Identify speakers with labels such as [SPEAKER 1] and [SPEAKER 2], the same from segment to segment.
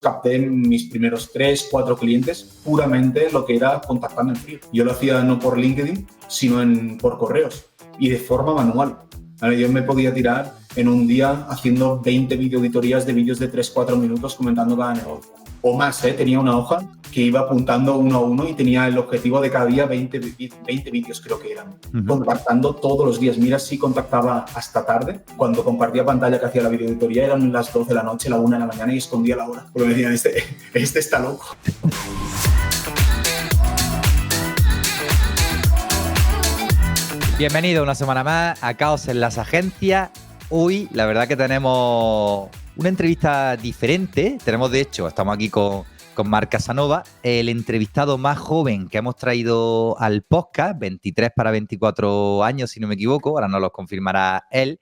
[SPEAKER 1] capté mis primeros 3, 4 clientes puramente lo que era contactando en frío. Yo lo hacía no por LinkedIn, sino por correos y de forma manual. Yo me podía tirar en un día haciendo 20 videoauditorías de vídeos de 3, 4 minutos comentando cada negocio. O más, tenía una hoja que iba apuntando uno a uno y tenía el objetivo de cada día 20 vídeos, creo que eran. Contactando todos los días. Mira, si contactaba hasta tarde. Cuando compartía pantalla que hacía la videoauditoría eran las 12 de la noche, la 1 de la mañana y escondía la hora. Porque me decían, este está loco.
[SPEAKER 2] Bienvenido una semana más a Caos en las Agencias. Hoy, la verdad que tenemos una entrevista diferente. De hecho, estamos aquí con Marc Casanova, el entrevistado más joven que hemos traído al podcast, 23 para 24 años, si no me equivoco, ahora nos lo confirmará él.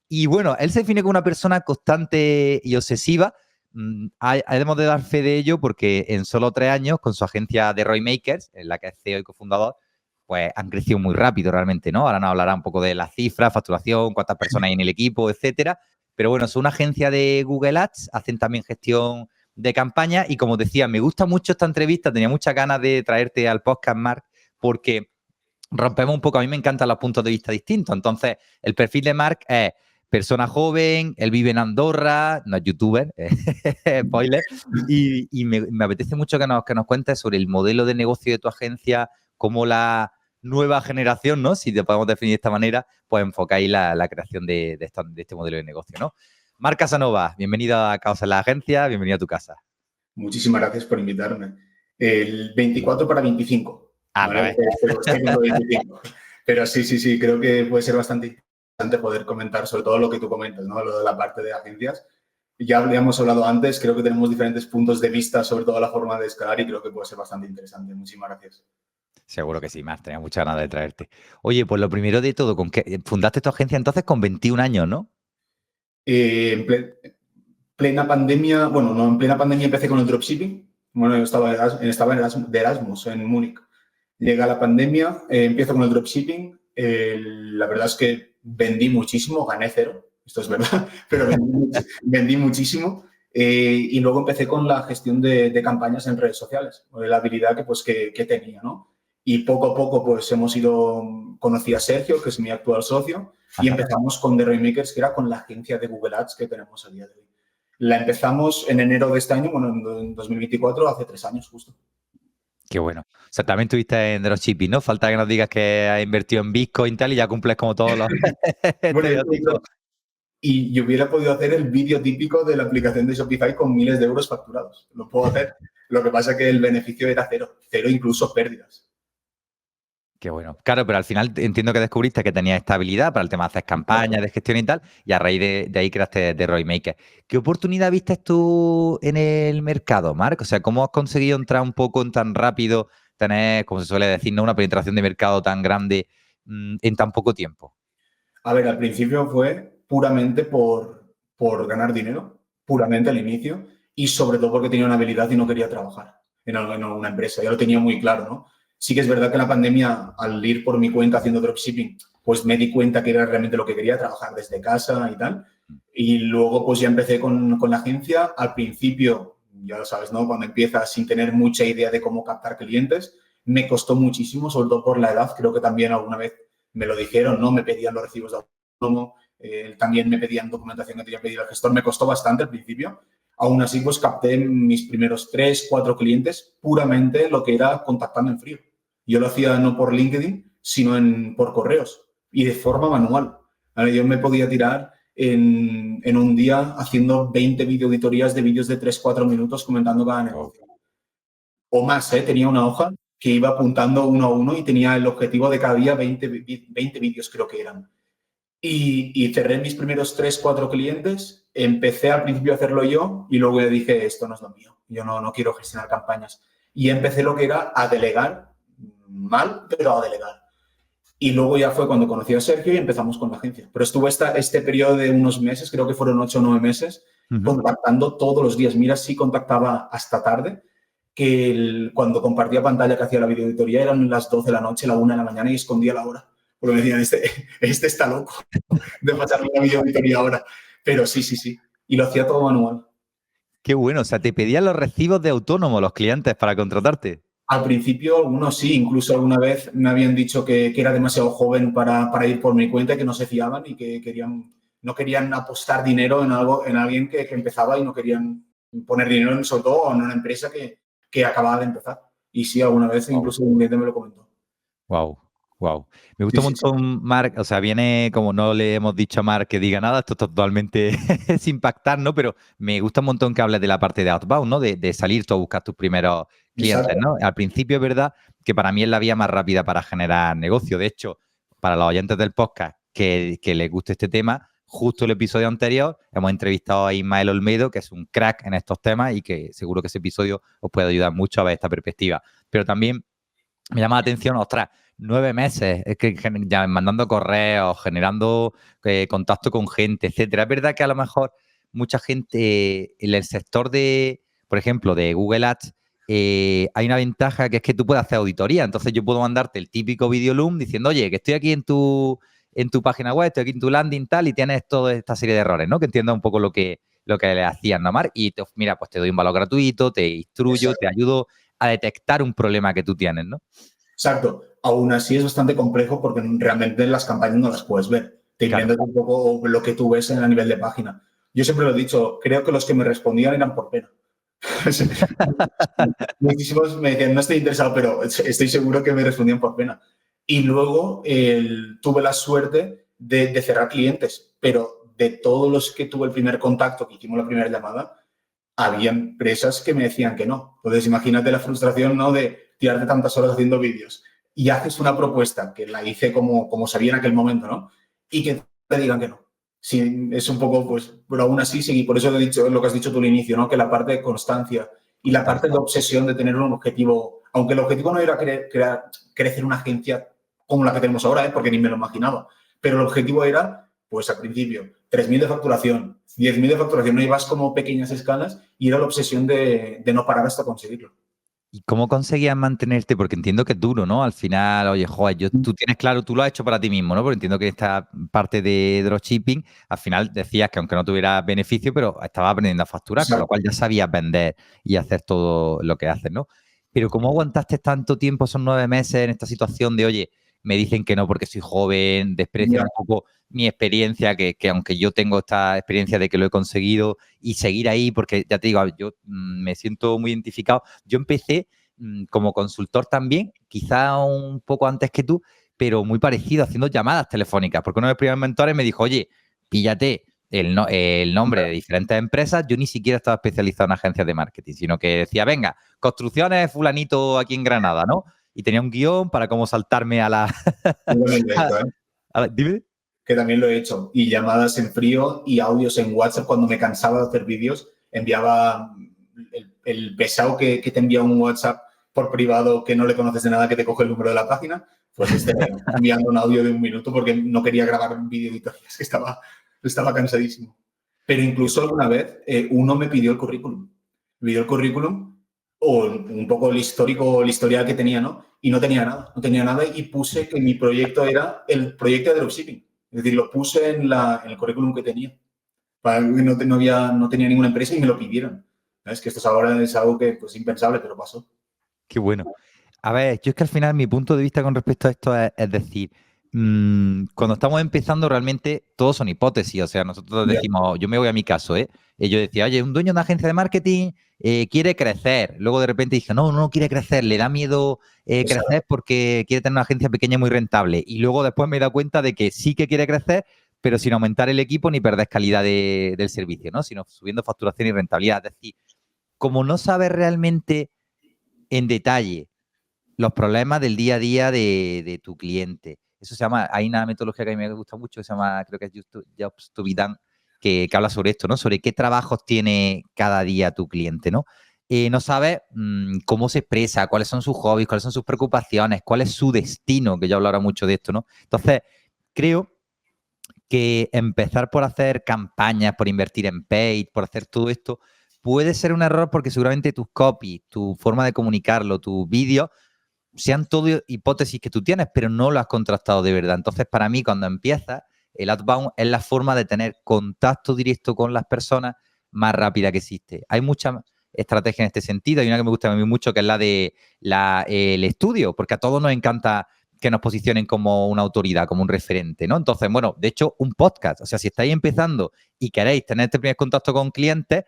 [SPEAKER 2] Y bueno, él se define como una persona constante y obsesiva. Hemos de dar fe de ello porque en solo 3 años, con su agencia de Roy Makers, en la que es CEO y cofundador, pues han crecido muy rápido realmente, ¿no? Ahora nos hablará un poco de las cifras, facturación, cuántas personas hay en el equipo, etcétera. Pero bueno, son una agencia de Google Ads, hacen también gestión de campaña y como decía, me gusta mucho esta entrevista, tenía muchas ganas de traerte al podcast, Marc, porque rompemos un poco, a mí me encantan los puntos de vista distintos. Entonces, el perfil de Marc es persona joven, él vive en Andorra, no es youtuber, spoiler, y me apetece mucho que nos cuentes sobre el modelo de negocio de tu agencia, cómo la nueva generación, ¿no? Si te podemos definir de esta manera, pues enfocáis la creación de este modelo de negocio, ¿no? Marc Casanova, bienvenido a Caos en la Agencia, bienvenido a tu casa.
[SPEAKER 1] Muchísimas gracias por invitarme. El 24 para 25. ¿Vale? Pero sí, creo que puede ser bastante interesante poder comentar sobre todo lo que tú comentas, ¿no? Lo de la parte de agencias. Ya habíamos hablado antes, creo que tenemos diferentes puntos de vista sobre toda la forma de escalar y creo que puede ser bastante interesante. Muchísimas gracias.
[SPEAKER 2] Seguro que sí, Marc, tenía muchas ganas de traerte. Oye, pues lo primero de todo, fundaste tu agencia entonces con 21 años, ¿no?
[SPEAKER 1] En plena pandemia, bueno, no, en plena pandemia empecé con el dropshipping. Bueno, yo estaba de Erasmus en Múnich. Llega la pandemia, empiezo con el dropshipping. La verdad es que vendí muchísimo, gané 0, esto es verdad, pero vendí muchísimo. Y luego empecé con la gestión de campañas en redes sociales, la habilidad que tenía, ¿no? Y poco a poco pues conocí a Sergio, que es mi actual socio, y empezamos con The Rainmakers, que era con la agencia de Google Ads que tenemos a día de hoy. La empezamos en enero de este año, bueno, en 2024, hace 3 años justo.
[SPEAKER 2] Qué bueno. O sea, también estuviste en dropshipping, ¿no? Falta que nos digas que has invertido en Bitcoin y tal y ya cumples como todos los estereotipos.
[SPEAKER 1] Y yo hubiera podido hacer el vídeo típico de la aplicación de Shopify con miles de euros facturados. Lo puedo hacer. Lo que pasa es que el beneficio era 0 incluso pérdidas.
[SPEAKER 2] Qué bueno. Claro, pero al final entiendo que descubriste que tenías esta habilidad para el tema de hacer campañas, de gestión y tal, y a raíz de ahí creaste The Roy Maker. ¿Qué oportunidad viste tú en el mercado, Marc? O sea, ¿cómo has conseguido entrar un poco en tan rápido, tener, como se suele decir, ¿no? Una penetración de mercado tan grande en tan poco tiempo?
[SPEAKER 1] A ver, al principio fue puramente por ganar dinero, puramente al inicio, y sobre todo porque tenía una habilidad y no quería trabajar en una empresa. Ya lo tenía muy claro, ¿no? Sí que es verdad que en la pandemia, al ir por mi cuenta haciendo dropshipping, pues me di cuenta que era realmente lo que quería, trabajar desde casa y tal. Y luego pues ya empecé con la agencia. Al principio, ya lo sabes, ¿no? Cuando empiezas sin tener mucha idea de cómo captar clientes, me costó muchísimo, sobre todo por la edad. Creo que también alguna vez me lo dijeron, ¿no? Me pedían los recibos de autónomo, también me pedían documentación que tenía que pedir al gestor. Me costó bastante al principio. Aún así, pues capté mis primeros 3, 4 clientes puramente lo que era contactando en frío. Yo lo hacía no por LinkedIn, sino por correos y de forma manual. Yo me podía tirar en un día haciendo 20 videoauditorías de vídeos de 3, 4 minutos comentando cada negocio. O más, tenía una hoja que iba apuntando uno a uno y tenía el objetivo de cada día 20 vídeos, creo que eran. Y cerré mis primeros 3, 4 clientes. Empecé al principio a hacerlo yo y luego le dije, esto no es lo mío. Yo no quiero gestionar campañas. Y empecé lo que era a delegar, mal, pero a delegar. Y luego ya fue cuando conocí a Sergio y empezamos con la agencia. Pero estuve este periodo de unos meses, creo que fueron 8 o 9 meses, contactando todos los días. Mira, sí contactaba hasta tarde, que cuando compartía pantalla que hacía la videoauditoría eran las 12 de la noche, la 1 de la mañana y escondía la hora. Porque me decían, este está loco de pasarme la videoauditoría ahora. Pero sí. Y lo hacía todo manual.
[SPEAKER 2] Qué bueno, o sea, te pedían los recibos de autónomo los clientes para contratarte.
[SPEAKER 1] Al principio, algunos sí, incluso alguna vez me habían dicho que era demasiado joven para ir por mi cuenta, que no se fiaban y que no querían apostar dinero en algo, en alguien que empezaba y no querían poner dinero, sobre todo en una empresa que acababa de empezar. Y sí, alguna vez incluso un cliente me lo comentó.
[SPEAKER 2] Wow, wow. Me
[SPEAKER 1] Sí,
[SPEAKER 2] gusta un
[SPEAKER 1] sí, sí.
[SPEAKER 2] montón Marc, o sea, viene como no le hemos dicho a Marc que diga nada, esto totalmente es impactar, ¿no? Pero me gusta un montón que hables de la parte de outbound, ¿no? De salir tú a buscar tus primeros clientes,
[SPEAKER 1] Exacto.
[SPEAKER 2] ¿no? Al principio es verdad que para mí es la vía más rápida para generar negocio. De hecho, para los oyentes del podcast que les guste este tema, justo el episodio anterior hemos entrevistado a Ismael Olmedo, que es un crack en estos temas y que seguro que ese episodio os puede ayudar mucho a ver esta perspectiva. Pero también me llama la atención, ostras, 9 meses, es que ya mandando correos, generando contacto con gente, etcétera. Es verdad que a lo mejor mucha gente en el sector de, por ejemplo, de Google Ads, hay una ventaja que es que tú puedes hacer auditoría. Entonces yo puedo mandarte el típico videoloom diciendo, oye, que estoy aquí en tu página web, estoy aquí en tu landing tal, y tienes toda esta serie de errores, ¿no? Que entienda un poco lo que le hacían, ¿no, Mar? Y mira, pues te doy un valor gratuito, te instruyo, te
[SPEAKER 1] Exacto.
[SPEAKER 2] ayudo a detectar un problema que tú tienes, ¿no?
[SPEAKER 1] Exacto. Aún así es bastante complejo porque realmente las campañas no las puedes ver. Te
[SPEAKER 2] Claro.
[SPEAKER 1] inventas un poco lo que tú ves en a nivel de página. Yo siempre lo he dicho, creo que los que me respondían eran por pena. Muchísimos me decían, no estoy interesado, pero estoy seguro que me respondían por pena. Y luego tuve la suerte de cerrar clientes, pero de todos los que tuve el primer contacto, que hicimos la primera llamada, había empresas que me decían que no. Entonces, imagínate la frustración, ¿no? De tirarte tantas horas haciendo vídeos y haces una propuesta que la hice como sabía en aquel momento, ¿no? Y que te digan que no. Sí, es un poco, pues, pero aún así seguí. Por eso he dicho lo que has dicho tú al inicio, ¿no? Que la parte de constancia y la
[SPEAKER 2] Tal
[SPEAKER 1] parte de
[SPEAKER 2] cual.
[SPEAKER 1] obsesión de tener un objetivo, aunque el objetivo no era crecer una agencia como la que tenemos ahora, ¿eh? Porque ni me lo imaginaba, pero el objetivo era, pues al principio, 3.000 de facturación, 10.000 de facturación, no ibas como pequeñas escalas y era la obsesión de no parar hasta conseguirlo.
[SPEAKER 2] ¿Y cómo conseguías mantenerte? Porque entiendo que es duro, ¿no? Al final, oye, joder, tú tienes claro, tú lo has hecho para ti mismo, ¿no? Porque entiendo que esta parte de dropshipping, al final decías que aunque no tuviera beneficio, pero estabas aprendiendo a facturar, con lo
[SPEAKER 1] Exacto.
[SPEAKER 2] cual ya sabías vender y hacer todo lo que haces, ¿no? Pero ¿cómo aguantaste tanto tiempo, esos 9 meses, en esta situación de, oye, me dicen que no porque soy joven, desprecian
[SPEAKER 1] Ya.
[SPEAKER 2] un poco mi experiencia, que aunque yo tengo esta experiencia de que lo he conseguido, y seguir ahí, porque ya te digo, yo me siento muy identificado. Yo empecé como consultor también, quizá un poco antes que tú, pero muy parecido, haciendo llamadas telefónicas, porque uno de mis primeros mentores me dijo, oye, píllate el nombre de diferentes empresas. Yo ni siquiera estaba especializado en agencias de marketing, sino que decía, venga, construcciones fulanito aquí en Granada, ¿no? Y tenía un guión para cómo saltarme a la...
[SPEAKER 1] Yo también lo he hecho, ¿eh?
[SPEAKER 2] Dime.
[SPEAKER 1] Que también lo he hecho. Y llamadas en frío y audios en WhatsApp cuando me cansaba de hacer vídeos, enviaba el pesado que te envía un WhatsApp por privado que no le conoces de nada, que te coge el número de la página, pues enviando un audio de 1 minuto porque no quería grabar un vídeo editorial, que estaba cansadísimo. Pero incluso alguna vez uno me pidió el currículum. Me pidió el currículum o un poco el histórico, el historial que tenía, ¿no? Y no tenía nada y puse que mi proyecto era el proyecto de dropshipping. Es decir, lo puse en el currículum que tenía. Para que no tenía ninguna empresa y me lo pidieron. Es que esto ahora es algo que pues impensable, pero pasó.
[SPEAKER 2] Qué bueno. A ver, yo es que al final mi punto de vista con respecto a esto es decir, cuando estamos empezando realmente todos son hipótesis, o sea, nosotros
[SPEAKER 1] Ya,
[SPEAKER 2] decimos, yo me voy a mi caso, ¿eh? Y yo decía, oye, un dueño de una agencia de marketing quiere crecer. Luego de repente dije, no, no quiere crecer, le da miedo crecer
[SPEAKER 1] exacto.
[SPEAKER 2] porque quiere tener una agencia pequeña muy rentable. Y luego después me he dado cuenta de que sí que quiere crecer, pero sin aumentar el equipo ni perder calidad del servicio, ¿no? Sino subiendo facturación y rentabilidad. Es decir, como no sabes realmente en detalle los problemas del día a día de tu cliente. Eso se llama, hay una metodología que a mí me gusta mucho, que se llama, creo que es Jobs to be Done, que habla sobre esto, ¿no? Sobre qué trabajos tiene cada día tu cliente, ¿no? No sabes cómo se expresa, cuáles son sus hobbies, cuáles son sus preocupaciones, cuál es su destino, que yo hablo ahora mucho de esto, ¿no? Entonces, creo que empezar por hacer campañas, por invertir en paid, por hacer todo esto, puede ser un error porque seguramente tus copies, tu forma de comunicarlo, tus vídeos, sean todo hipótesis que tú tienes, pero no lo has contrastado de verdad. Entonces, para mí, cuando empiezas, el outbound es la forma de tener contacto directo con las personas, más rápida que existe. Hay muchas estrategias en este sentido. Hay una que me gusta a mí mucho, que es la de el estudio, porque a todos nos encanta que nos posicionen como una autoridad, como un referente, ¿no? Entonces, bueno, de hecho, un podcast. O sea, si estáis empezando y queréis tener este primer contacto con clientes,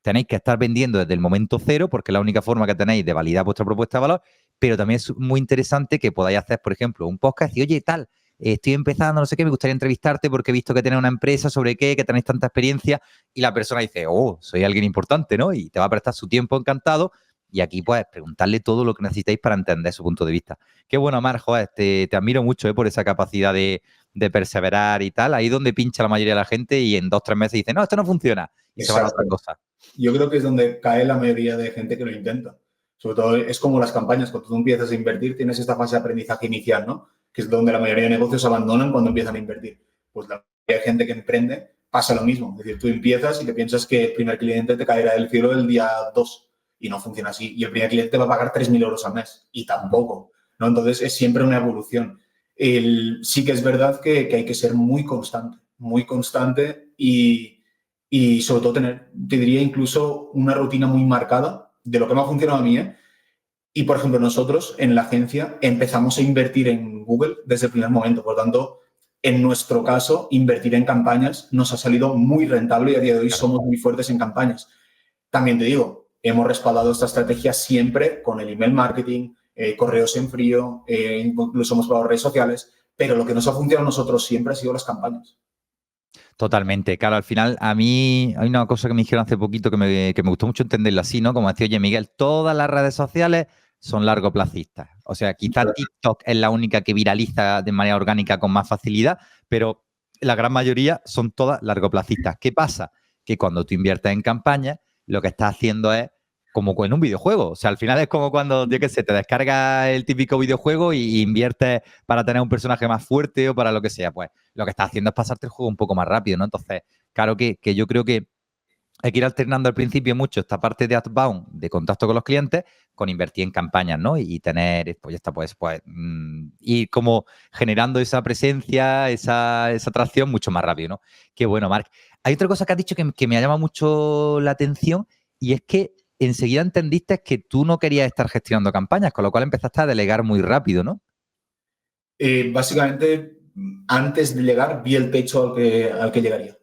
[SPEAKER 2] tenéis que estar vendiendo desde el momento cero, porque es la única forma que tenéis de validar vuestra propuesta de valor, pero también es muy interesante que podáis hacer, por ejemplo, un podcast y, oye, tal, estoy empezando, no sé qué, me gustaría entrevistarte porque he visto que tenéis una empresa, sobre qué, que tenéis tanta experiencia, y la persona dice, oh, soy alguien importante, ¿no? Y te va a prestar su tiempo encantado, y aquí, pues, preguntarle todo lo que necesitáis para entender su punto de vista. Qué bueno, Mar, joder, te admiro mucho por esa capacidad de perseverar y tal. Ahí donde pincha la mayoría de la gente y en 2 o 3 meses dice, no, esto no funciona, y se van a otra cosa.
[SPEAKER 1] Yo creo que es donde cae la mayoría de gente que lo intenta. Sobre todo es como las campañas, cuando tú empiezas a invertir tienes esta fase de aprendizaje inicial, ¿no? Que es donde la mayoría de negocios abandonan cuando empiezan a invertir. Pues la mayoría de gente que emprende pasa lo mismo. Es decir, tú empiezas y te piensas que el primer cliente te caerá del cielo el día 2 y no funciona así. Y el primer cliente te va a pagar 3.000 euros al mes y tampoco, ¿no? Entonces es siempre una evolución. Sí que es verdad que hay que ser muy constante y sobre todo tener, te diría, incluso una rutina muy marcada de lo que me ha funcionado a mí, ¿eh? Y, por ejemplo, nosotros en la agencia empezamos a invertir en Google desde el primer momento. Por lo tanto, en nuestro caso, invertir en campañas nos ha salido muy rentable y a día de hoy somos muy fuertes en campañas. También te digo, hemos respaldado esta estrategia siempre con el email marketing, correos en frío, incluso hemos probado redes sociales, pero lo que nos ha funcionado a nosotros siempre ha sido las campañas.
[SPEAKER 2] Totalmente. Claro, al final a mí hay una cosa que me dijeron hace poquito que me gustó mucho entenderla así, ¿no? Como decía, oye, Miguel, todas las redes sociales son largoplacistas. O sea, quizá TikTok es la única que viraliza de manera orgánica con más facilidad, pero la gran mayoría son todas largoplacistas. ¿Qué pasa? Que cuando tú inviertes en campañas, lo que estás haciendo es como en un videojuego. O sea, al final es como cuando, yo qué sé, te descargas el típico videojuego y inviertes para tener un personaje más fuerte o para lo que sea. Pues lo que estás haciendo es pasarte el juego un poco más rápido, ¿no? Entonces, claro que yo creo que hay que ir alternando al principio mucho esta parte de outbound, de contacto con los clientes, con invertir en campañas, ¿no? Y tener, pues ya está, pues ir como generando esa presencia, esa atracción mucho más rápido, ¿no? Qué bueno, Marc. Hay otra cosa que has dicho que me ha llamado mucho la atención y es que enseguida entendiste que tú no querías estar gestionando campañas, con lo cual empezaste a delegar muy rápido, ¿no?
[SPEAKER 1] Básicamente, antes de llegar, vi el techo al que llegaría,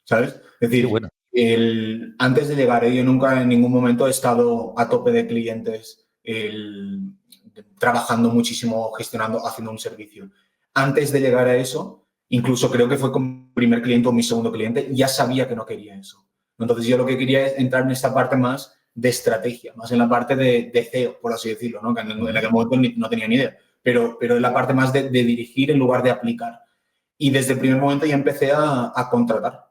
[SPEAKER 1] ¿sabes? Es
[SPEAKER 2] Qué
[SPEAKER 1] decir,
[SPEAKER 2] bueno.
[SPEAKER 1] antes de llegar, yo nunca en ningún momento he estado a tope de clientes, trabajando muchísimo, gestionando, haciendo un servicio. Antes de llegar a eso, incluso creo que fue con mi primer cliente o mi segundo cliente, ya sabía que no quería eso. Entonces yo lo que quería es entrar en esta parte más de estrategia, más en la parte de CEO, por así decirlo, ¿no? Que en aquel momento no tenía ni idea, pero en la parte más de dirigir en lugar de aplicar. Y desde el primer momento ya empecé a contratar.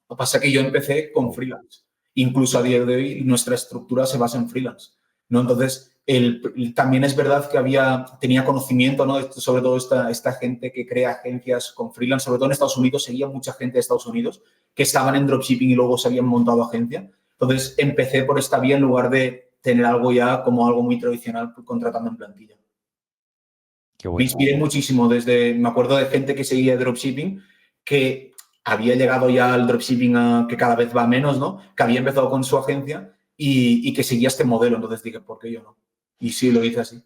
[SPEAKER 1] Lo que pasa es que yo empecé con freelance. Incluso a día de hoy nuestra estructura se basa en freelance, ¿no? Entonces, también es verdad que tenía conocimiento, ¿no? Sobre todo esta gente que crea agencias con freelance, sobre todo en Estados Unidos, seguía mucha gente de Estados Unidos que estaban en dropshipping y luego se habían montado agencia. Entonces, empecé por esta vía en lugar de tener algo ya como algo muy tradicional contratando en plantilla.
[SPEAKER 2] Qué
[SPEAKER 1] Me
[SPEAKER 2] bueno.
[SPEAKER 1] inspiré muchísimo me acuerdo de gente que seguía dropshipping, que había llegado ya al dropshipping que cada vez va menos, ¿no? Que había empezado con su agencia y que seguía este modelo. Entonces dije, ¿por qué yo no? Y sí, lo hice así.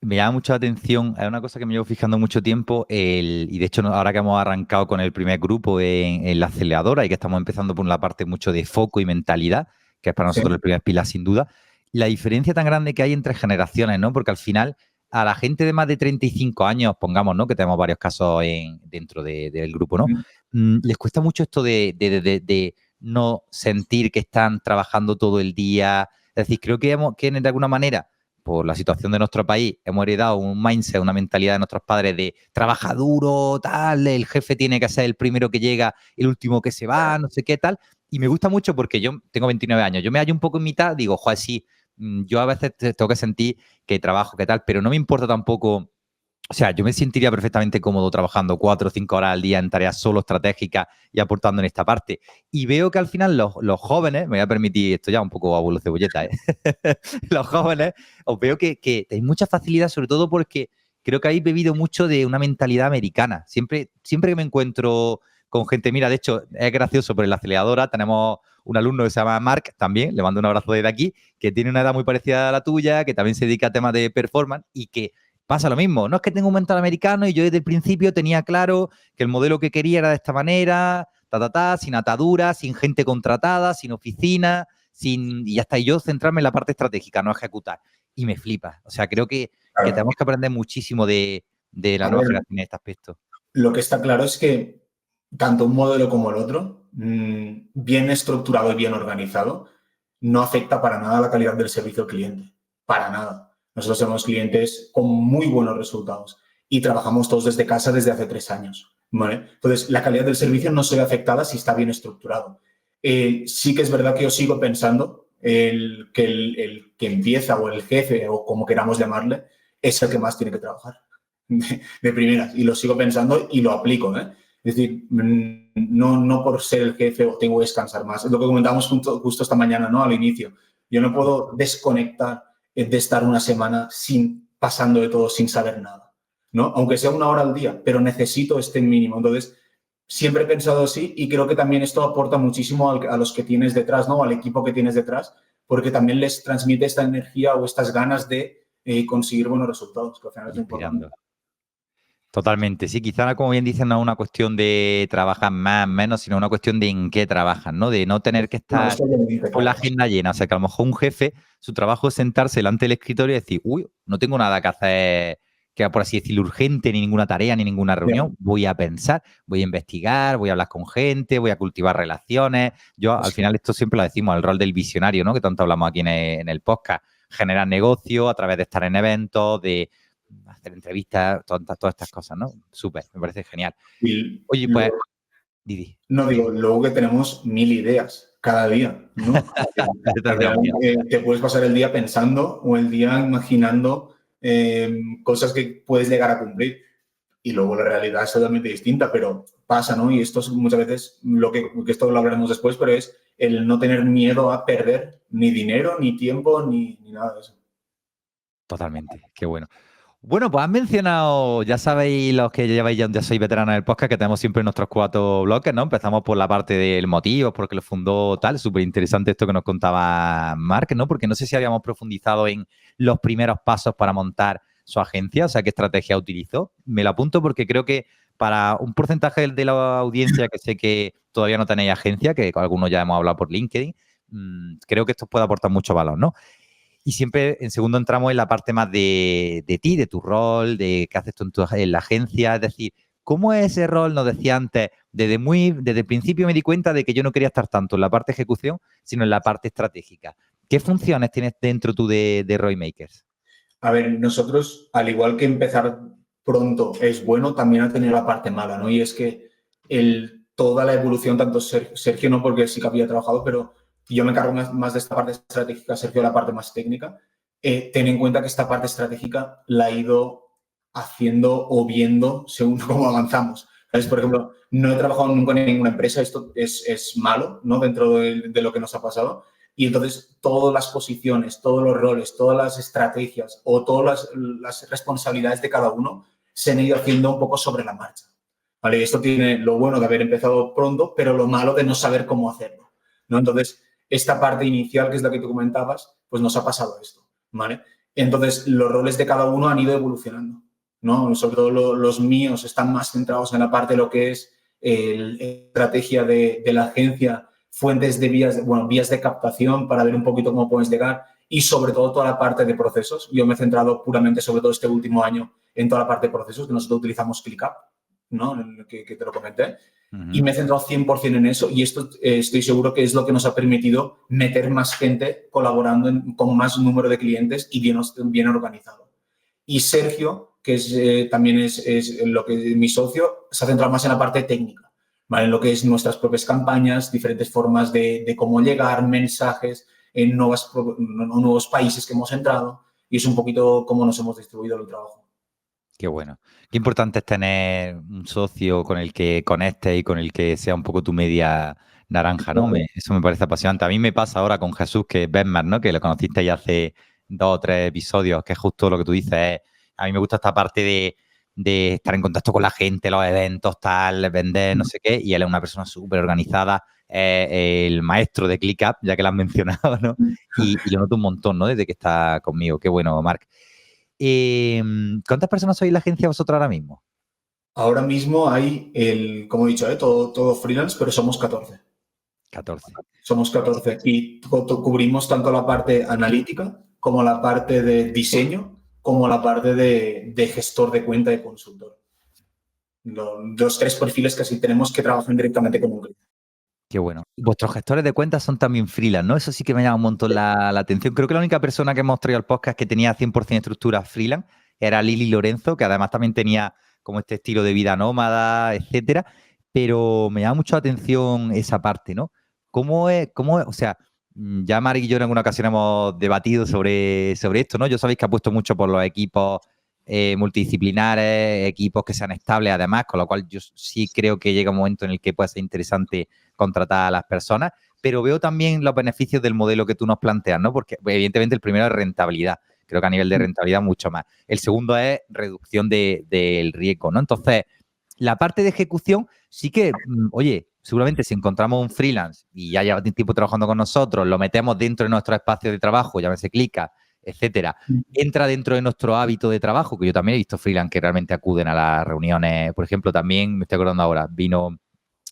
[SPEAKER 2] Me llama mucho la atención, es una cosa que me llevo fijando mucho tiempo, y de hecho ahora que hemos arrancado con el primer grupo en la aceleradora y que estamos empezando por una parte mucho de foco y mentalidad, que es para
[SPEAKER 1] Sí.
[SPEAKER 2] nosotros el primer pilar sin duda, la diferencia tan grande que hay entre generaciones, ¿no? Porque al final a la gente de más de 35 años, pongamos, ¿no? Que tenemos varios casos dentro del grupo, ¿no? Les cuesta mucho esto de no sentir que están trabajando todo el día. Es decir, creo que de alguna manera por la situación de nuestro país, hemos heredado un mindset, una mentalidad de nuestros padres de trabaja duro, tal, el jefe tiene que ser el primero que llega, el último que se va, no sé qué tal. Y me gusta mucho porque yo tengo 29 años, yo me hallo un poco en mitad, digo, joder, sí, yo a veces tengo que sentir que trabajo, que tal, pero no me importa tampoco. O sea, yo me sentiría perfectamente cómodo trabajando 4 o 5 horas al día en tareas solo estratégicas y aportando en esta parte. Y veo que al final los jóvenes, me voy a permitir esto ya un poco abuelo cebolleta, ¿eh? Los jóvenes, os veo que tenéis mucha facilidad, sobre todo porque creo que habéis bebido mucho de una mentalidad americana. Siempre que me encuentro con gente, mira, de hecho, es gracioso, por la aceleradora tenemos un alumno que se llama Mark, también, le mando un abrazo desde aquí, que tiene una edad muy parecida a la tuya, que también se dedica a temas de performance y que pasa lo mismo. No es que tenga un mentor americano y yo desde el principio tenía claro que el modelo que quería era de esta manera, sin ataduras, sin gente contratada, sin oficina, y ya está. Y yo centrarme en la parte estratégica, no ejecutar. Y me flipa. O sea, creo que tenemos que aprender muchísimo de la nueva generación en este aspecto.
[SPEAKER 1] Lo que está claro es que tanto un modelo como el otro, bien estructurado y bien organizado, no afecta para nada la calidad del servicio al cliente. Para nada. Nosotros tenemos clientes con muy buenos resultados y trabajamos todos desde casa desde hace 3 años. ¿Vale? Entonces, la calidad del servicio no se ve afectada si está bien estructurado. Sí que es verdad que yo sigo pensando el que empieza o el jefe o como queramos llamarle es el que más tiene que trabajar de primeras. Y lo sigo pensando y lo aplico. Es decir, no por ser el jefe o tengo que descansar más. Es lo que comentábamos justo esta mañana, ¿no? Al inicio. Yo no puedo desconectar de estar una semana pasando de todo sin saber nada, ¿no? Aunque sea 1 hora al día, pero necesito este mínimo. Entonces, siempre he pensado así y creo que también esto aporta muchísimo a los que tienes detrás, ¿no? Al equipo que tienes detrás, porque también les transmite esta energía o estas ganas de conseguir buenos resultados, que al final es importante.
[SPEAKER 2] Totalmente, sí, quizá como bien dicen, no es una cuestión de trabajar más, menos, sino una cuestión de en qué trabajan, ¿no? De no tener que estar con la agenda llena. O sea, que a lo mejor un jefe, su trabajo es sentarse delante del escritorio y decir, uy, no tengo nada que hacer, que por así decirlo, urgente, ni ninguna tarea, ni ninguna reunión. Voy a pensar, voy a investigar, voy a hablar con gente, voy a cultivar relaciones. Al final, esto siempre lo decimos, el rol del visionario, ¿no? Que tanto hablamos aquí en el podcast. Generar negocio a través de estar en eventos, de hacer entrevistas, todas estas cosas, ¿no? Súper, me parece genial. Oye, pues, Didi.
[SPEAKER 1] No, digo, luego que tenemos 1000 ideas cada día, ¿no? Te puedes pasar el día pensando o el día imaginando cosas que puedes llegar a cumplir y luego la realidad es totalmente distinta, pero pasa, ¿no? Y esto es muchas veces, que esto lo hablaremos después, pero es el no tener miedo a perder ni dinero, ni tiempo, ni nada de eso.
[SPEAKER 2] Totalmente, qué bueno. Bueno, pues has mencionado, ya sabéis los que lleváis ya sois veteranos del podcast, que tenemos siempre nuestros 4 bloques, ¿no? Empezamos por la parte del motivo, porque lo fundó tal, súper interesante esto que nos contaba Marc, ¿no? Porque no sé si habíamos profundizado en los primeros pasos para montar su agencia, o sea, qué estrategia utilizó. Me lo apunto porque creo que para un porcentaje de la audiencia que sé que todavía no tenéis agencia, que con algunos ya hemos hablado por LinkedIn, creo que esto puede aportar mucho valor, ¿no? Y siempre en segundo entramos en la parte más de ti, de tu rol, de qué haces tú en la agencia. Es decir, ¿cómo es ese rol? Nos decía antes, desde el principio me di cuenta de que yo no quería estar tanto en la parte de ejecución, sino en la parte estratégica. ¿Qué funciones tienes dentro tú de Roymakers?
[SPEAKER 1] A ver, nosotros, al igual que empezar pronto es bueno, también ha tenido la parte mala, ¿no? Y es que toda la evolución, tanto Sergio no porque sí que había trabajado, pero yo me encargo más de esta parte estratégica, Sergio la parte más técnica. Ten en cuenta que esta parte estratégica la ha ido haciendo o viendo según cómo avanzamos. ¿Sabes? Por ejemplo, no he trabajado nunca en ninguna empresa, esto es malo, ¿no? Dentro de lo que nos ha pasado. Y entonces todas las posiciones, todos los roles, todas las estrategias o todas las responsabilidades de cada uno se han ido haciendo un poco sobre la marcha. ¿Vale? Esto tiene lo bueno de haber empezado pronto, pero lo malo de no saber cómo hacerlo, ¿no? Entonces, esta parte inicial, que es la que tú comentabas, pues nos ha pasado esto, ¿vale? Entonces, los roles de cada uno han ido evolucionando, ¿no? Sobre todo los míos están más centrados en la parte de lo que es estrategia de la agencia, fuentes de vías de captación para ver un poquito cómo puedes llegar y sobre todo toda la parte de procesos. Yo me he centrado puramente, sobre todo este último año, en toda la parte de procesos, que nosotros utilizamos ClickUp, ¿no? Que te lo comenté. Y me he centrado 100% en eso y esto estoy seguro que es lo que nos ha permitido meter más gente colaborando con más número de clientes y bien organizado. Y Sergio, que también es lo que mi socio, se ha centrado más en la parte técnica, ¿vale? En lo que es nuestras propias campañas, diferentes formas de cómo llegar, mensajes en nuevos países que hemos entrado y es un poquito cómo nos hemos distribuido el trabajo.
[SPEAKER 2] Qué bueno. Qué importante es tener un socio con el que conectes y con el que sea un poco tu media naranja, ¿no? Eso me parece apasionante. A mí me pasa ahora con Jesús, que es Benmar, ¿no? Que lo conociste ya hace 2 o 3 episodios, que es justo lo que tú dices. A mí me gusta esta parte de estar en contacto con la gente, los eventos, tal, vender, no sé qué. Y él es una persona súper organizada, el maestro de ClickUp, ya que lo has mencionado, ¿no? Y lo noto un montón, ¿no? Desde que está conmigo. Qué bueno, Marc. ¿Cuántas personas sois en la agencia vosotros ahora mismo?
[SPEAKER 1] Ahora mismo hay como he dicho, todo freelance, pero somos 14.
[SPEAKER 2] 14.
[SPEAKER 1] Somos 14 y cubrimos tanto la parte analítica como la parte de diseño, como la parte de gestor de cuenta y consultor. Los 3 perfiles que así tenemos que trabajan directamente con un cliente.
[SPEAKER 2] Qué bueno. Vuestros gestores de cuentas son también freelance, ¿no? Eso sí que me llama un montón la atención. Creo que la única persona que hemos traído al podcast que tenía 100% estructura freelance era Lili Lorenzo, que además también tenía como este estilo de vida nómada, etcétera. Pero me llama mucho la atención esa parte, ¿no? O sea, ya Mari y yo en alguna ocasión hemos debatido sobre esto, ¿no? Yo sabéis que apuesto mucho por los equipos multidisciplinares, equipos que sean estables además, con lo cual yo sí creo que llega un momento en el que puede ser interesante contratar a las personas, pero veo también los beneficios del modelo que tú nos planteas, ¿no? Porque evidentemente el primero es rentabilidad, creo que a nivel de rentabilidad mucho más. El segundo es reducción del riesgo, ¿no? Entonces, la parte de ejecución sí que, oye, seguramente si encontramos un freelance y ya lleva tiempo trabajando con nosotros, lo metemos dentro de nuestro espacio de trabajo, llámese Clica, etcétera, entra dentro de nuestro hábito de trabajo, que yo también he visto freelance que realmente acuden a las reuniones. Por ejemplo, también me estoy acordando ahora, vino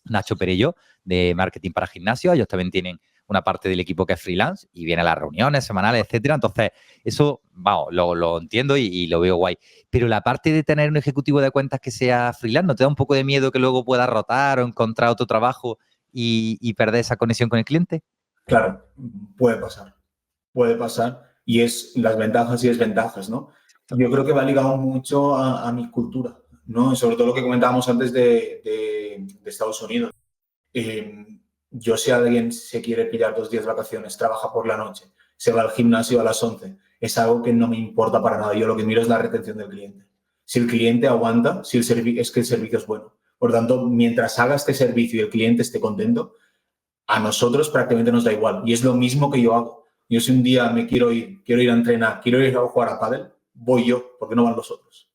[SPEAKER 2] Nacho Perello de Marketing para Gimnasio. Ellos también tienen una parte del equipo que es freelance y viene a las reuniones semanales, etcétera. Entonces, eso, vamos, lo entiendo y lo veo guay. Pero la parte de tener un ejecutivo de cuentas que sea freelance, ¿no te da un poco de miedo que luego pueda rotar o encontrar otro trabajo y perder esa conexión con el cliente?
[SPEAKER 1] Claro, puede pasar y es las ventajas y desventajas, ¿no? Yo creo que va ligado mucho a mi cultura, ¿no? Y sobre todo lo que comentábamos antes de Estados Unidos. Yo si alguien se quiere pillar 2 días de vacaciones, trabaja por la noche, se va al gimnasio a las 11, es algo que no me importa para nada. Yo lo que miro es la retención del cliente. Si el cliente aguanta, si es que el servicio es bueno. Por tanto, mientras haga este servicio y el cliente esté contento, a nosotros prácticamente nos da igual. Y es lo mismo que yo hago. Yo si un día me quiero ir a entrenar, quiero ir a jugar a pádel, voy yo, porque no van los otros.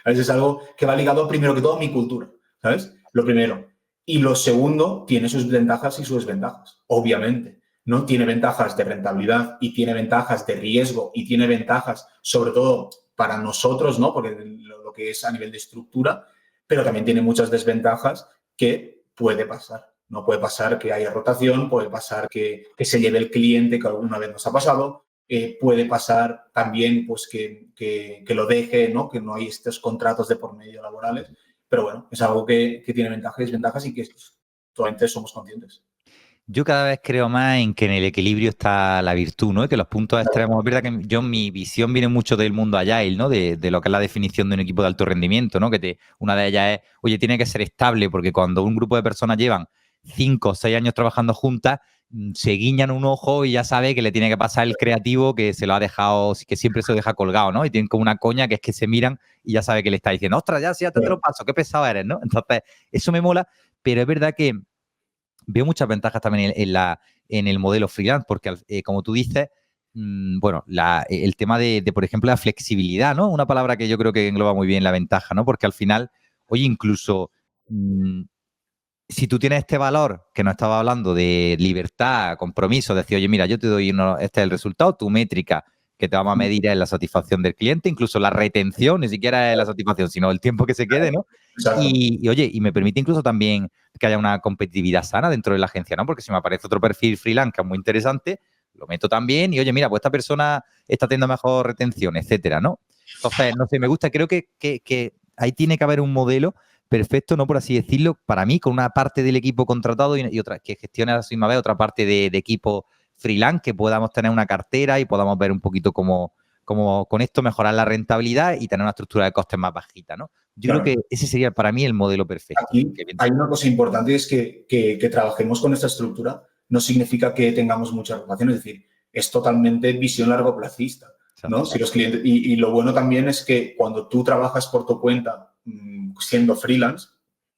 [SPEAKER 1] A veces es algo que va ligado primero que todo a mi cultura, ¿sabes? Lo primero. Y lo segundo, tiene sus ventajas y sus desventajas, obviamente. ¿No? Tiene ventajas de rentabilidad y tiene ventajas de riesgo y tiene ventajas, sobre todo para nosotros, ¿no? Porque lo que es a nivel de estructura, pero también tiene muchas desventajas que puede pasar. No puede pasar que haya rotación, puede pasar que se lleve el cliente, que alguna vez nos ha pasado, puede pasar también pues, que lo deje, ¿no? Que no hay estos contratos de por medio laborales. Pero bueno, es algo que tiene ventajas y desventajas y que totalmente somos conscientes.
[SPEAKER 2] Yo cada vez creo más en que en el equilibrio está la virtud, ¿no? Y que los puntos extremos, es verdad que mi visión viene mucho del mundo Agile, ¿no? De lo que es la definición de un equipo de alto rendimiento, ¿no? Una de ellas es, oye, tiene que ser estable, porque cuando un grupo de personas llevan 5 o 6 años trabajando juntas, se guiñan un ojo y ya sabe que le tiene que pasar el creativo que se lo ha dejado, que siempre se lo deja colgado, ¿no? Y tienen como una coña que es que se miran y ya sabe que le está diciendo, ostras, ya te lo paso, qué pesado eres, ¿no? Entonces, eso me mola, pero es verdad que veo muchas ventajas también en el modelo freelance, porque como tú dices, bueno, el tema por ejemplo, la flexibilidad, ¿no? Una palabra que yo creo que engloba muy bien la ventaja, ¿no? Porque al final, oye, incluso si tú tienes este valor que nos estaba hablando de libertad, compromiso, decir, oye, mira, yo te doy este es el resultado, tu métrica que te vamos a medir es la satisfacción del cliente, incluso la retención, ni siquiera es la satisfacción, sino el tiempo que se quede, ¿no? Oye, y me permite incluso también que haya una competitividad sana dentro de la agencia, ¿no? Porque si me aparece otro perfil freelance que es muy interesante, lo meto también y, oye, mira, pues esta persona está teniendo mejor retención, etcétera, ¿no? Entonces, no sé, me gusta, creo que ahí tiene que haber un modelo perfecto, ¿no? Por así decirlo, para mí, con una parte del equipo contratado y otra que gestione a la misma vez otra parte de equipo freelance, que podamos tener una cartera y podamos ver un poquito cómo con esto mejorar la rentabilidad y tener una estructura de costes más bajita, ¿no? Yo creo que ese sería para mí el modelo perfecto.
[SPEAKER 1] Aquí hay una cosa importante, es que trabajemos con esta estructura no significa que tengamos mucha rotación, es decir, es totalmente visión largoplacista, ¿no? Si los clientes, y lo bueno también es que cuando tú trabajas por tu cuenta siendo freelance,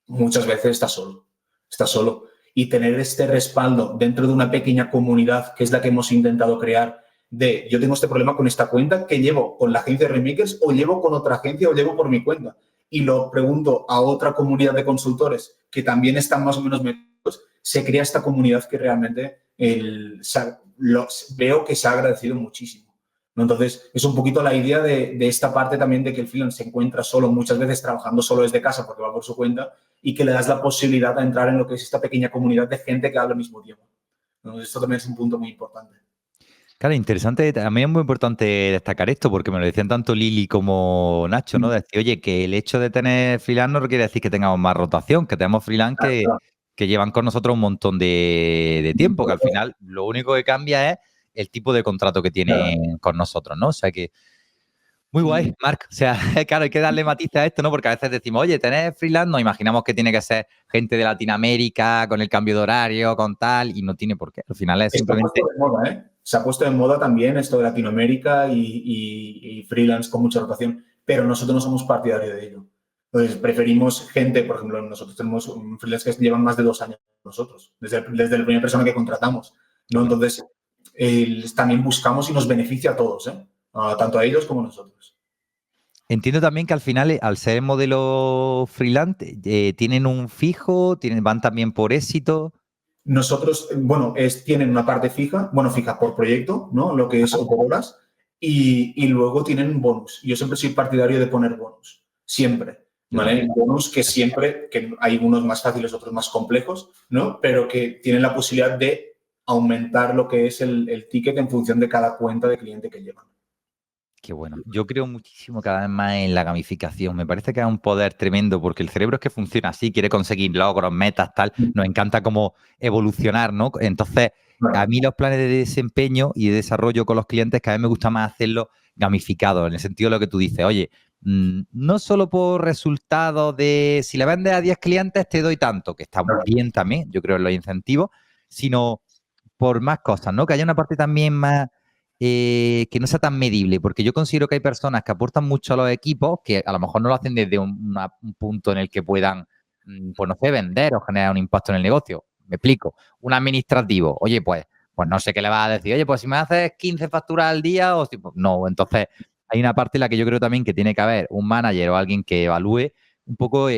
[SPEAKER 1] muchas veces estás solo. Y tener este respaldo dentro de una pequeña comunidad, que es la que hemos intentado crear, de yo tengo este problema con esta cuenta que llevo con la agencia de Rainmakers o llevo con otra agencia o llevo por mi cuenta. y lo pregunto a otra comunidad de consultores que también están más o menos metidos, se crea esta comunidad que realmente veo que se ha agradecido muchísimo, ¿no? Entonces, es un poquito la idea de esta parte también de que el freelance se encuentra solo, muchas veces trabajando solo desde casa porque va por su cuenta, y que le das la posibilidad de entrar en lo que es esta pequeña comunidad de gente que habla el mismo idioma. Entonces, esto también es un punto muy importante.
[SPEAKER 2] Claro, interesante. A mí es muy importante destacar esto porque me lo decían tanto Lili como Nacho, ¿no? De decir, oye, que el hecho de tener freelance no quiere decir que tengamos más rotación, que tenemos freelance que llevan con nosotros un montón de tiempo, que al final lo único que cambia es el tipo de contrato que tienen con nosotros, ¿no? O sea que muy guay, Marc. O sea, claro, hay que darle matices a esto, ¿no? Porque a veces decimos, oye, tener freelance, nos imaginamos que tiene que ser gente de Latinoamérica, con el cambio de horario, con tal, y no tiene por qué. Al final es simplemente...
[SPEAKER 1] Se ha puesto de moda, ¿eh? Se ha puesto de moda también esto de Latinoamérica y freelance con mucha rotación, pero nosotros no somos partidarios de ello. Entonces, preferimos gente, por ejemplo, nosotros tenemos un freelance que llevan más de 2 años con nosotros, desde la primera persona que contratamos, ¿no? Entonces, también buscamos y nos beneficia a todos, ¿eh? Tanto a ellos como a nosotros.
[SPEAKER 2] Entiendo también que al final, al ser modelo freelance, tienen un fijo, van también por éxito.
[SPEAKER 1] Nosotros, bueno, tienen una parte fija, bueno, fija por proyecto, ¿no? Lo que es o por horas, y luego tienen un bonus. Yo siempre soy partidario de poner bonus, siempre, ¿vale? Bonus que siempre, que hay unos más fáciles, otros más complejos, ¿no? Pero que tienen la posibilidad de aumentar lo que es el ticket en función de cada cuenta de cliente que llevan.
[SPEAKER 2] Qué bueno. Yo creo muchísimo cada vez más en la gamificación. Me parece que es un poder tremendo porque el cerebro es que funciona así, quiere conseguir logros, metas, tal. Nos encanta como evolucionar, ¿no? Entonces, a mí los planes de desempeño y de desarrollo con los clientes, cada vez me gusta más hacerlo gamificado, en el sentido de lo que tú dices. Oye, no solo por resultados de si le vendes a 10 clientes te doy tanto, que está bien también, yo creo en los incentivos, sino por más cosas, ¿no? Que haya una parte también más que no sea tan medible, porque yo considero que hay personas que aportan mucho a los equipos que a lo mejor no lo hacen desde un punto en el que puedan, pues no sé, vender o generar un impacto en el negocio. Me explico. Un administrativo, oye, pues no sé qué le vas a decir, oye, pues si me haces 15 facturas al día, o si, pues, no, entonces hay una parte en la que yo creo también que tiene que haber un manager o alguien que evalúe un poco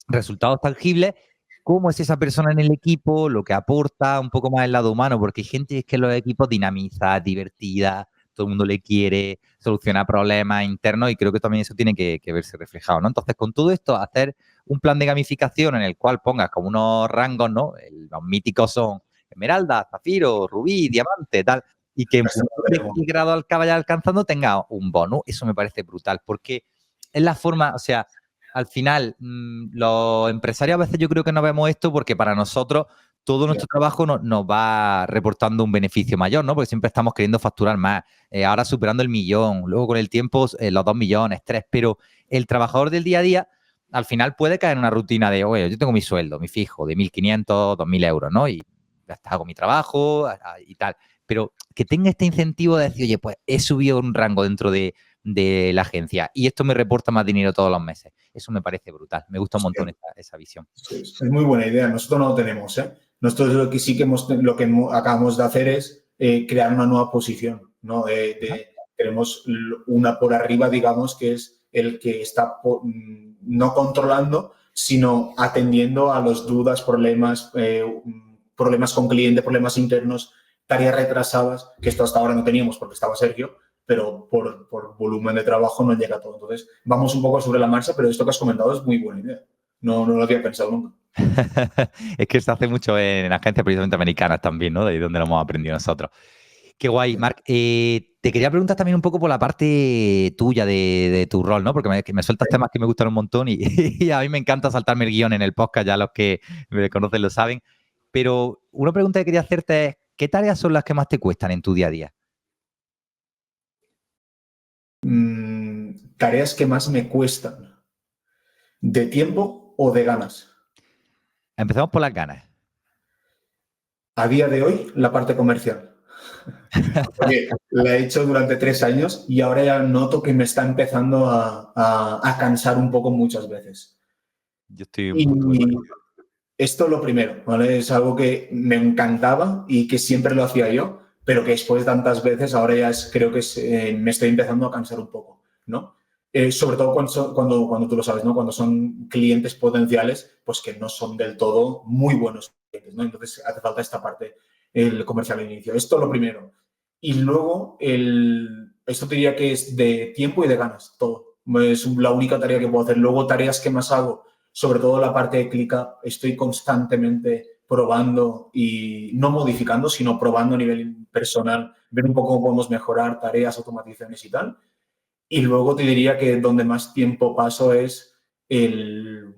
[SPEAKER 2] resultados tangibles, cómo es esa persona en el equipo, lo que aporta, un poco más el lado humano, porque hay gente que en los equipos dinamiza, divertida, todo el mundo le quiere, soluciona problemas internos y creo que también eso tiene que verse reflejado, ¿no? Entonces, con todo esto, hacer un plan de gamificación en el cual pongas como unos rangos, ¿no? Los míticos son esmeralda, zafiro, rubí, diamante, tal, y que en función de qué grado al que vaya alcanzando tenga un bonus, eso me parece brutal, porque es la forma, o sea, al final, los empresarios a veces yo creo que no vemos esto porque para nosotros todo nuestro trabajo nos va reportando un beneficio mayor, ¿no? Porque siempre estamos queriendo facturar más. Ahora superando el 1.000.000, luego con el tiempo los 2 millones, 3, pero el trabajador del día a día al final puede caer en una rutina de, oye, yo tengo mi sueldo, mi fijo, de 1.500, 2.000 euros, ¿no? Y ya está, hago mi trabajo y tal. Pero que tenga este incentivo de decir, oye, pues he subido un rango dentro de la agencia y esto me reporta más dinero todos los meses. Eso me parece brutal. Me gusta un montón esa visión.
[SPEAKER 1] Sí, es muy buena idea. Nosotros no lo tenemos, ¿eh? Nosotros lo que sí que acabamos de hacer es crear una nueva posición, ¿no? Tenemos una por arriba, digamos, que es el que está no controlando, sino atendiendo a las dudas, problemas con cliente, problemas internos, tareas retrasadas, que esto hasta ahora no teníamos porque estaba Sergio, pero por volumen de trabajo no llega todo. Entonces, vamos un poco sobre la marcha, pero esto que has comentado es muy buena idea. No lo había pensado nunca.
[SPEAKER 2] Es que se hace mucho en agencias precisamente americanas también, ¿no? De ahí donde lo hemos aprendido nosotros. Qué guay, Marc. Te quería preguntar también un poco por la parte tuya de tu rol, ¿no? Porque me sueltas temas que me gustan un montón y a mí me encanta saltarme el guión en el podcast, ya los que me conocen lo saben. Pero una pregunta que quería hacerte es, ¿qué tareas son las que más te cuestan en tu día a día?
[SPEAKER 1] Tareas que más me cuestan. ¿De tiempo o de ganas?
[SPEAKER 2] Empezamos por las ganas.
[SPEAKER 1] A día de hoy, la parte comercial. Porque la he hecho durante 3 años y ahora ya noto que me está empezando a cansar un poco muchas veces.
[SPEAKER 2] Yo estoy un
[SPEAKER 1] Y
[SPEAKER 2] punto de...
[SPEAKER 1] esto lo primero, ¿vale? Es algo que me encantaba y que siempre lo hacía yo, pero que después de tantas veces ahora ya creo que me estoy empezando a cansar un poco, ¿no? Sobre todo cuando tú lo sabes, ¿no? Cuando son clientes potenciales, pues que no son del todo muy buenos clientes, ¿no? Entonces hace falta esta parte, el comercial al inicio. Esto es lo primero. Y luego, esto te diría que es de tiempo y de ganas, todo. Es la única tarea que puedo hacer. Luego, tareas que más hago, sobre todo la parte de ClickUp, estoy constantemente probando y no modificando, sino probando a nivel personal, ver un poco cómo podemos mejorar tareas, automatizaciones y tal. Y luego te diría que donde más tiempo paso es el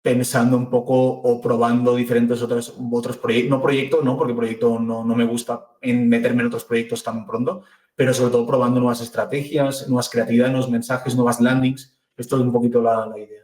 [SPEAKER 1] pensando un poco o probando diferentes otros proyectos. No proyectos, no, porque proyecto no me gusta en meterme en otros proyectos tan pronto, pero sobre todo probando nuevas estrategias, nuevas creatividades, nuevos mensajes, nuevas landings. Esto es un poquito la idea.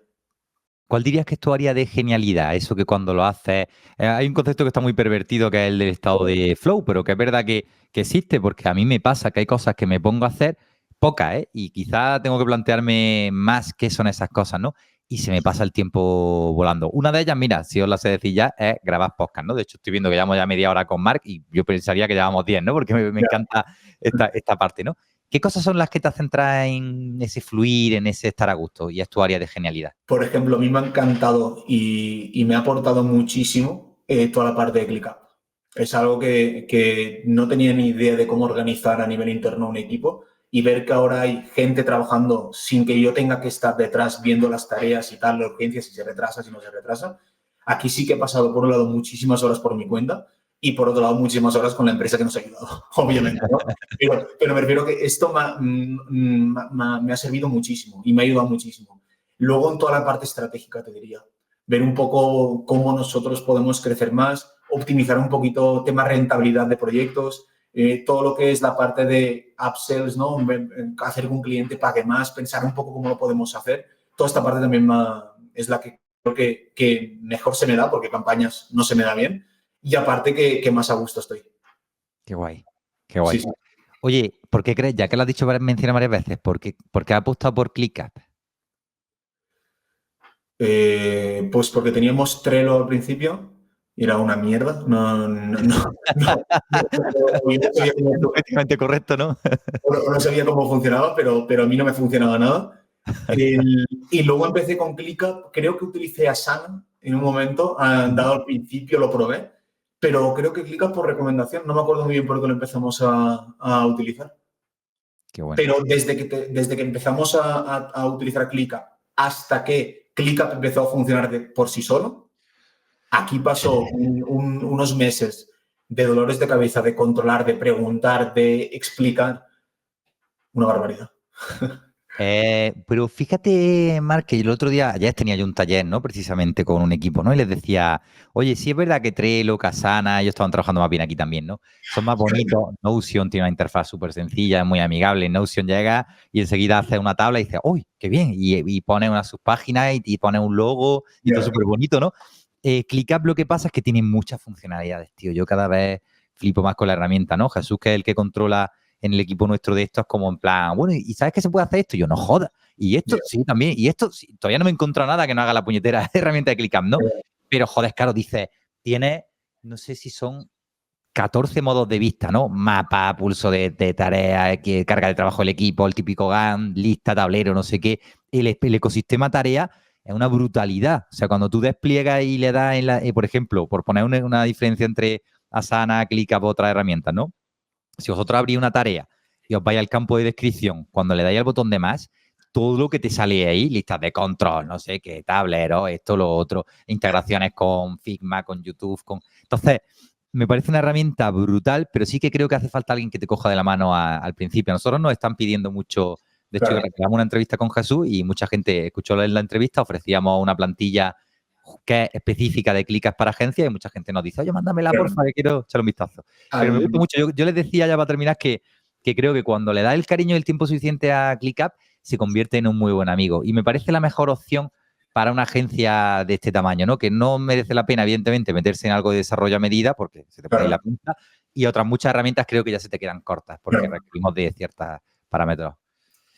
[SPEAKER 2] ¿Cuál dirías que es tu área de genialidad? Eso que cuando lo haces... hay un concepto que está muy pervertido, que es el del estado de flow, pero que es verdad que existe, porque a mí me pasa que hay cosas que me pongo a hacer, pocas, ¿eh? Y quizá tengo que plantearme más qué son esas cosas, ¿no? Y se me pasa el tiempo volando. Una de ellas, mira, si os la sé decir ya, es grabar podcast, ¿no? De hecho, estoy viendo que llevamos ya media hora con Marc y yo pensaría que llevamos 10, ¿no? Porque me encanta esta parte, ¿no? ¿Qué cosas son las que te hacen entrar en ese fluir, en ese estar a gusto? Y es tu área de genialidad.
[SPEAKER 1] Por ejemplo, a mí me ha encantado y me ha aportado muchísimo toda la parte de ClickUp. Es algo que no tenía ni idea de cómo organizar a nivel interno un equipo y ver que ahora hay gente trabajando sin que yo tenga que estar detrás viendo las tareas y tal, la urgencia, si se retrasa, si no se retrasa. Aquí sí que he pasado, por un lado, muchísimas horas por mi cuenta y, por otro lado, muchísimas horas con la empresa que nos ha ayudado, obviamente, ¿no? Pero me refiero que esto me ha servido muchísimo y me ha ayudado muchísimo. Luego, en toda la parte estratégica, te diría, ver un poco cómo nosotros podemos crecer más, optimizar un poquito tema rentabilidad de proyectos, todo lo que es la parte de upsells, ¿no? Hacer que un cliente pague más, pensar un poco cómo lo podemos hacer. Toda esta parte también es la que creo que mejor se me da, porque campañas no se me da bien, y aparte que más a gusto estoy.
[SPEAKER 2] Qué guay, qué
[SPEAKER 1] Sí,
[SPEAKER 2] guay.
[SPEAKER 1] sí.
[SPEAKER 2] Oye, ¿por qué crees, ya que lo has dicho, mencionado varias veces, por qué has apostado por ClickUp?
[SPEAKER 1] Pues porque teníamos Trello al principio y era una mierda. No sabía
[SPEAKER 2] Políticamente correcto, ¿no?
[SPEAKER 1] no sabía cómo funcionaba, pero a mí no me funcionaba nada. Y luego empecé con ClickUp. Creo que utilicé Asana en un momento, dado al principio lo probé, pero creo que ClickUp por recomendación. No me acuerdo muy bien por qué lo empezamos a utilizar.
[SPEAKER 2] Qué bueno.
[SPEAKER 1] Pero desde que empezamos a utilizar ClickUp hasta que ClickUp empezó a funcionar por sí solo, aquí pasó unos meses de dolores de cabeza, de controlar, de preguntar, de explicar. Una barbaridad.
[SPEAKER 2] Pero fíjate, Marc, que el otro día, ayer tenía yo un taller, ¿no? Precisamente con un equipo, ¿no? Y les decía, oye, sí es verdad que Trello, Asana, ellos estaban trabajando más bien aquí también, ¿no? Son más bonitos. Notion tiene una interfaz súper sencilla, es muy amigable. Notion llega y enseguida hace una tabla y dice, uy, qué bien. Y pone una subpágina y pone un logo y todo súper bonito, ¿no? ClickUp lo que pasa es que tiene muchas funcionalidades, tío. Yo cada vez flipo más con la herramienta, ¿no? Jesús, que es el que controla en el equipo nuestro de esto, es como en plan, bueno, ¿y sabes que se puede hacer esto? Y yo, no joda. Y esto, sí, también. Y esto, sí, todavía no me he encontrado nada que no haga la puñetera herramienta de ClickUp, ¿no? Pero, joder, claro, dice, tiene, no sé si son 14 modos de vista, ¿no? Mapa, pulso de tarea, carga de trabajo del equipo, el típico GAN, lista, tablero, no sé qué. El ecosistema tarea es una brutalidad. O sea, cuando tú despliegas y le das, por ejemplo, por poner una diferencia entre Asana, ClickUp, otras herramientas, ¿no? Si vosotros abrís una tarea y os vais al campo de descripción, cuando le dais al botón de más, todo lo que te sale ahí, listas de control, no sé qué, tablero, esto, lo otro, integraciones con Figma, con YouTube, Entonces, me parece una herramienta brutal, pero sí que creo que hace falta alguien que te coja de la mano al principio. Nosotros nos están pidiendo mucho, de hecho,
[SPEAKER 1] Claro.
[SPEAKER 2] recreamos una entrevista con Jesús y mucha gente escuchó en la entrevista, ofrecíamos una plantilla que es específica de clicas para agencias y mucha gente nos dice, oye, mándamela, porfa, que quiero echar un vistazo. Pero me gusta mucho. Yo les decía ya para terminar que creo que cuando le das el cariño y el tiempo suficiente a ClickUp, se convierte en un muy buen amigo. Y me parece la mejor opción para una agencia de este tamaño, ¿no? Que no merece la pena, evidentemente, meterse en algo de desarrollo a medida, porque se te puede ir la pinza, y otras muchas herramientas creo que ya se te quedan cortas, porque requerimos de ciertos parámetros.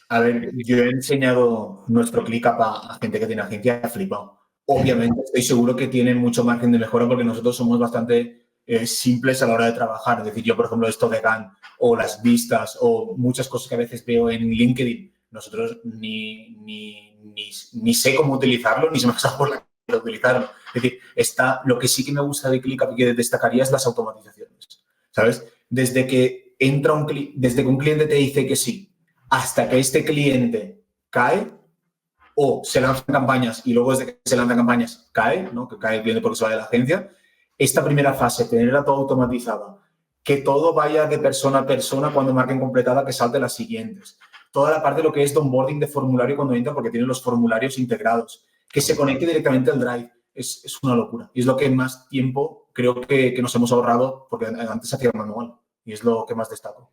[SPEAKER 1] A ver, yo he enseñado nuestro ClickUp a gente que tiene agencia, ha flipado. Obviamente, estoy seguro que tienen mucho margen de mejora porque nosotros somos bastante simples a la hora de trabajar. Es decir, yo, por ejemplo, esto de GAN o las vistas o muchas cosas que a veces veo en LinkedIn nosotros ni sé cómo utilizarlo, ni se me ha pasado por la cabeza utilizarlo. Es decir, lo que sí que me gusta de ClickUp y que destacaría es las automatizaciones, ¿sabes? Desde que un cliente te dice que sí, hasta que este cliente cae, o se lanzan campañas y luego desde que se lanzan campañas cae, ¿no? Que cae el cliente porque se va de la agencia. Esta primera fase, tenerla todo automatizada, que todo vaya de persona a persona cuando marquen completada, que salte las siguientes. Toda la parte de lo que es de onboarding de formulario cuando entra, porque tienen los formularios integrados. Que se conecte directamente al Drive. Es una locura. Y es lo que más tiempo creo que nos hemos ahorrado, porque antes se hacía manual. Y es lo que más destaco.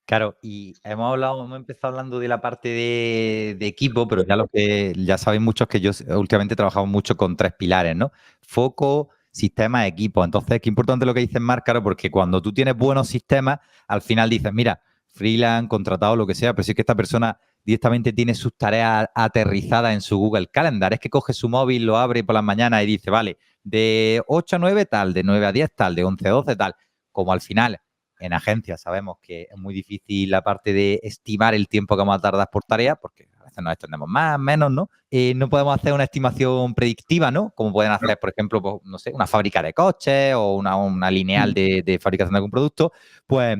[SPEAKER 2] Claro, y hemos empezado hablando de la parte de equipo, pero ya sabéis muchos que yo últimamente he trabajado mucho con 3 pilares, ¿no? Foco, sistema, equipo. Entonces, qué importante lo que dices, Marc, claro, porque cuando tú tienes buenos sistemas, al final dices, mira, freelance, contratado, lo que sea, pero si es que esta persona directamente tiene sus tareas aterrizadas en su Google Calendar, es que coge su móvil, lo abre por las mañanas y dice, vale, de 8 a 9 tal, de 9 a 10 tal, de 11 a 12 tal, como al final en agencias sabemos que es muy difícil la parte de estimar el tiempo que vamos a tardar por tarea, porque a veces nos extendemos más, menos, ¿no? No podemos hacer una estimación predictiva, ¿no? Como pueden hacer, por ejemplo, pues, no sé, una fábrica de coches o una lineal de fabricación de algún producto. Pues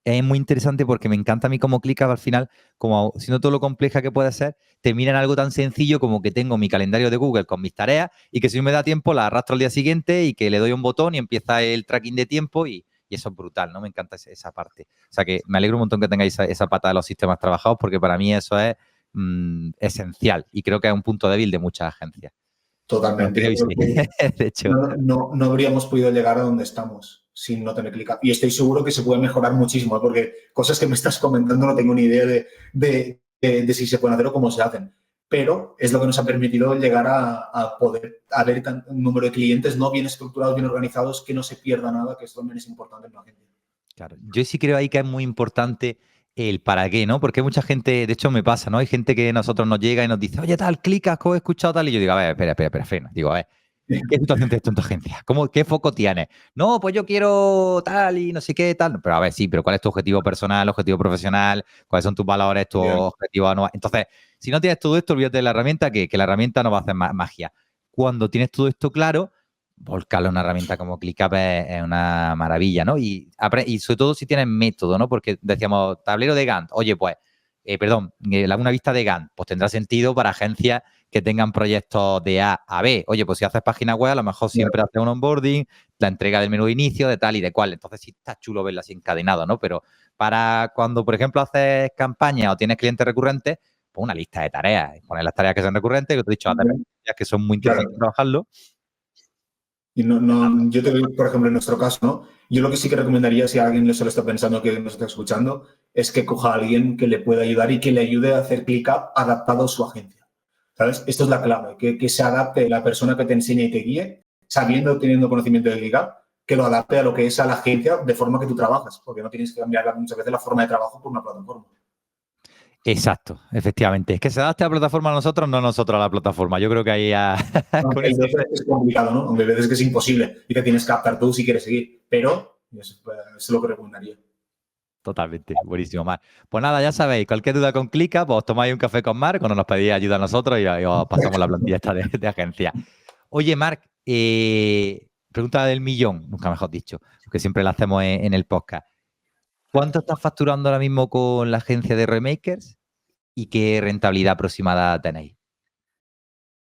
[SPEAKER 2] es muy interesante porque me encanta a mí como ClickUp al final, como siendo todo lo compleja que puede ser, termina en algo tan sencillo como que tengo mi calendario de Google con mis tareas y que si no me da tiempo la arrastro al día siguiente y que le doy un botón y empieza el tracking de tiempo y eso es brutal, ¿no? Me encanta esa parte. O sea que me alegro un montón que tengáis esa pata de los sistemas trabajados porque para mí eso es esencial y creo que es un punto débil de muchas agencias.
[SPEAKER 1] Totalmente.
[SPEAKER 2] Bueno, de hecho.
[SPEAKER 1] No habríamos podido llegar a donde estamos sin no tener ClickUp. Y estoy seguro que se puede mejorar muchísimo, ¿eh? Porque cosas que me estás comentando no tengo ni idea de si se pueden hacer o cómo se hacen. Pero es lo que nos ha permitido llegar a poder haber un número de clientes no bien estructurados, bien organizados, que no se pierda nada, que esto también es importante en la agencia.
[SPEAKER 2] Claro, yo sí creo ahí que es muy importante el para qué, ¿no? Porque hay mucha gente, de hecho me pasa, ¿no? Hay gente que a nosotros nos llega y nos dice, oye, tal, clicas, ¿cómo he escuchado tal? Y yo digo, a ver, espera, frena. Digo, a ver, ¿qué situación tienes tú en tu agencia? ¿Qué foco tienes? No, pues yo quiero tal y no sé qué tal. Pero a ver, sí, pero ¿cuál es tu objetivo personal, objetivo profesional? ¿Cuáles son tus valores, tus objetivos anuales? Entonces, si no tienes todo esto, olvídate de la herramienta, que la herramienta no va a hacer magia. Cuando tienes todo esto claro, volcarlo a una herramienta como ClickUp es una maravilla, ¿no? Y sobre todo si tienes método, ¿no? Porque decíamos, tablero de Gantt, oye, pues, una vista de Gantt, pues tendrá sentido para agencias que tengan proyectos de A a B. Oye, pues si haces página web, a lo mejor siempre haces un onboarding, la entrega del menú de inicio, de tal y de cual. Entonces sí está chulo verlo así encadenado, ¿no? Pero para cuando, por ejemplo, haces campaña o tienes clientes recurrentes, pues una lista de tareas. Poner las tareas que son recurrentes, que te he dicho, hacer que son muy interesantes trabajarlo.
[SPEAKER 1] Y yo te digo, por ejemplo, en nuestro caso, ¿no? Yo lo que sí que recomendaría, si a alguien se lo está pensando que nos está escuchando, es que coja a alguien que le pueda ayudar y que le ayude a hacer ClickUp adaptado a su agencia. ¿Sabes? Esto es la clave, que se adapte la persona que te enseñe y te guíe, sabiendo, teniendo conocimiento de ClickUp, que lo adapte a lo que es a la agencia de forma que tú trabajas, porque no tienes que cambiar muchas veces la forma de trabajo por una plataforma.
[SPEAKER 2] Exacto, efectivamente. Es que se adapte a la plataforma a nosotros, no nosotros a la plataforma. Yo creo que ahí
[SPEAKER 1] Aunque hay veces que es complicado, ¿no? Aunque hay veces que es imposible y te tienes que adaptar tú si quieres seguir. Pero eso es lo que recomendaría.
[SPEAKER 2] Totalmente, buenísimo, Marc. Pues nada, ya sabéis, cualquier duda con Clica, pues os tomáis un café con Marc, cuando nos pedís ayuda a nosotros y os pasamos la plantilla esta de agencia. Oye, Marc, pregunta del millón, nunca mejor dicho, que siempre la hacemos en el podcast. ¿Cuánto estás facturando ahora mismo con la agencia de Remakers y qué rentabilidad aproximada tenéis?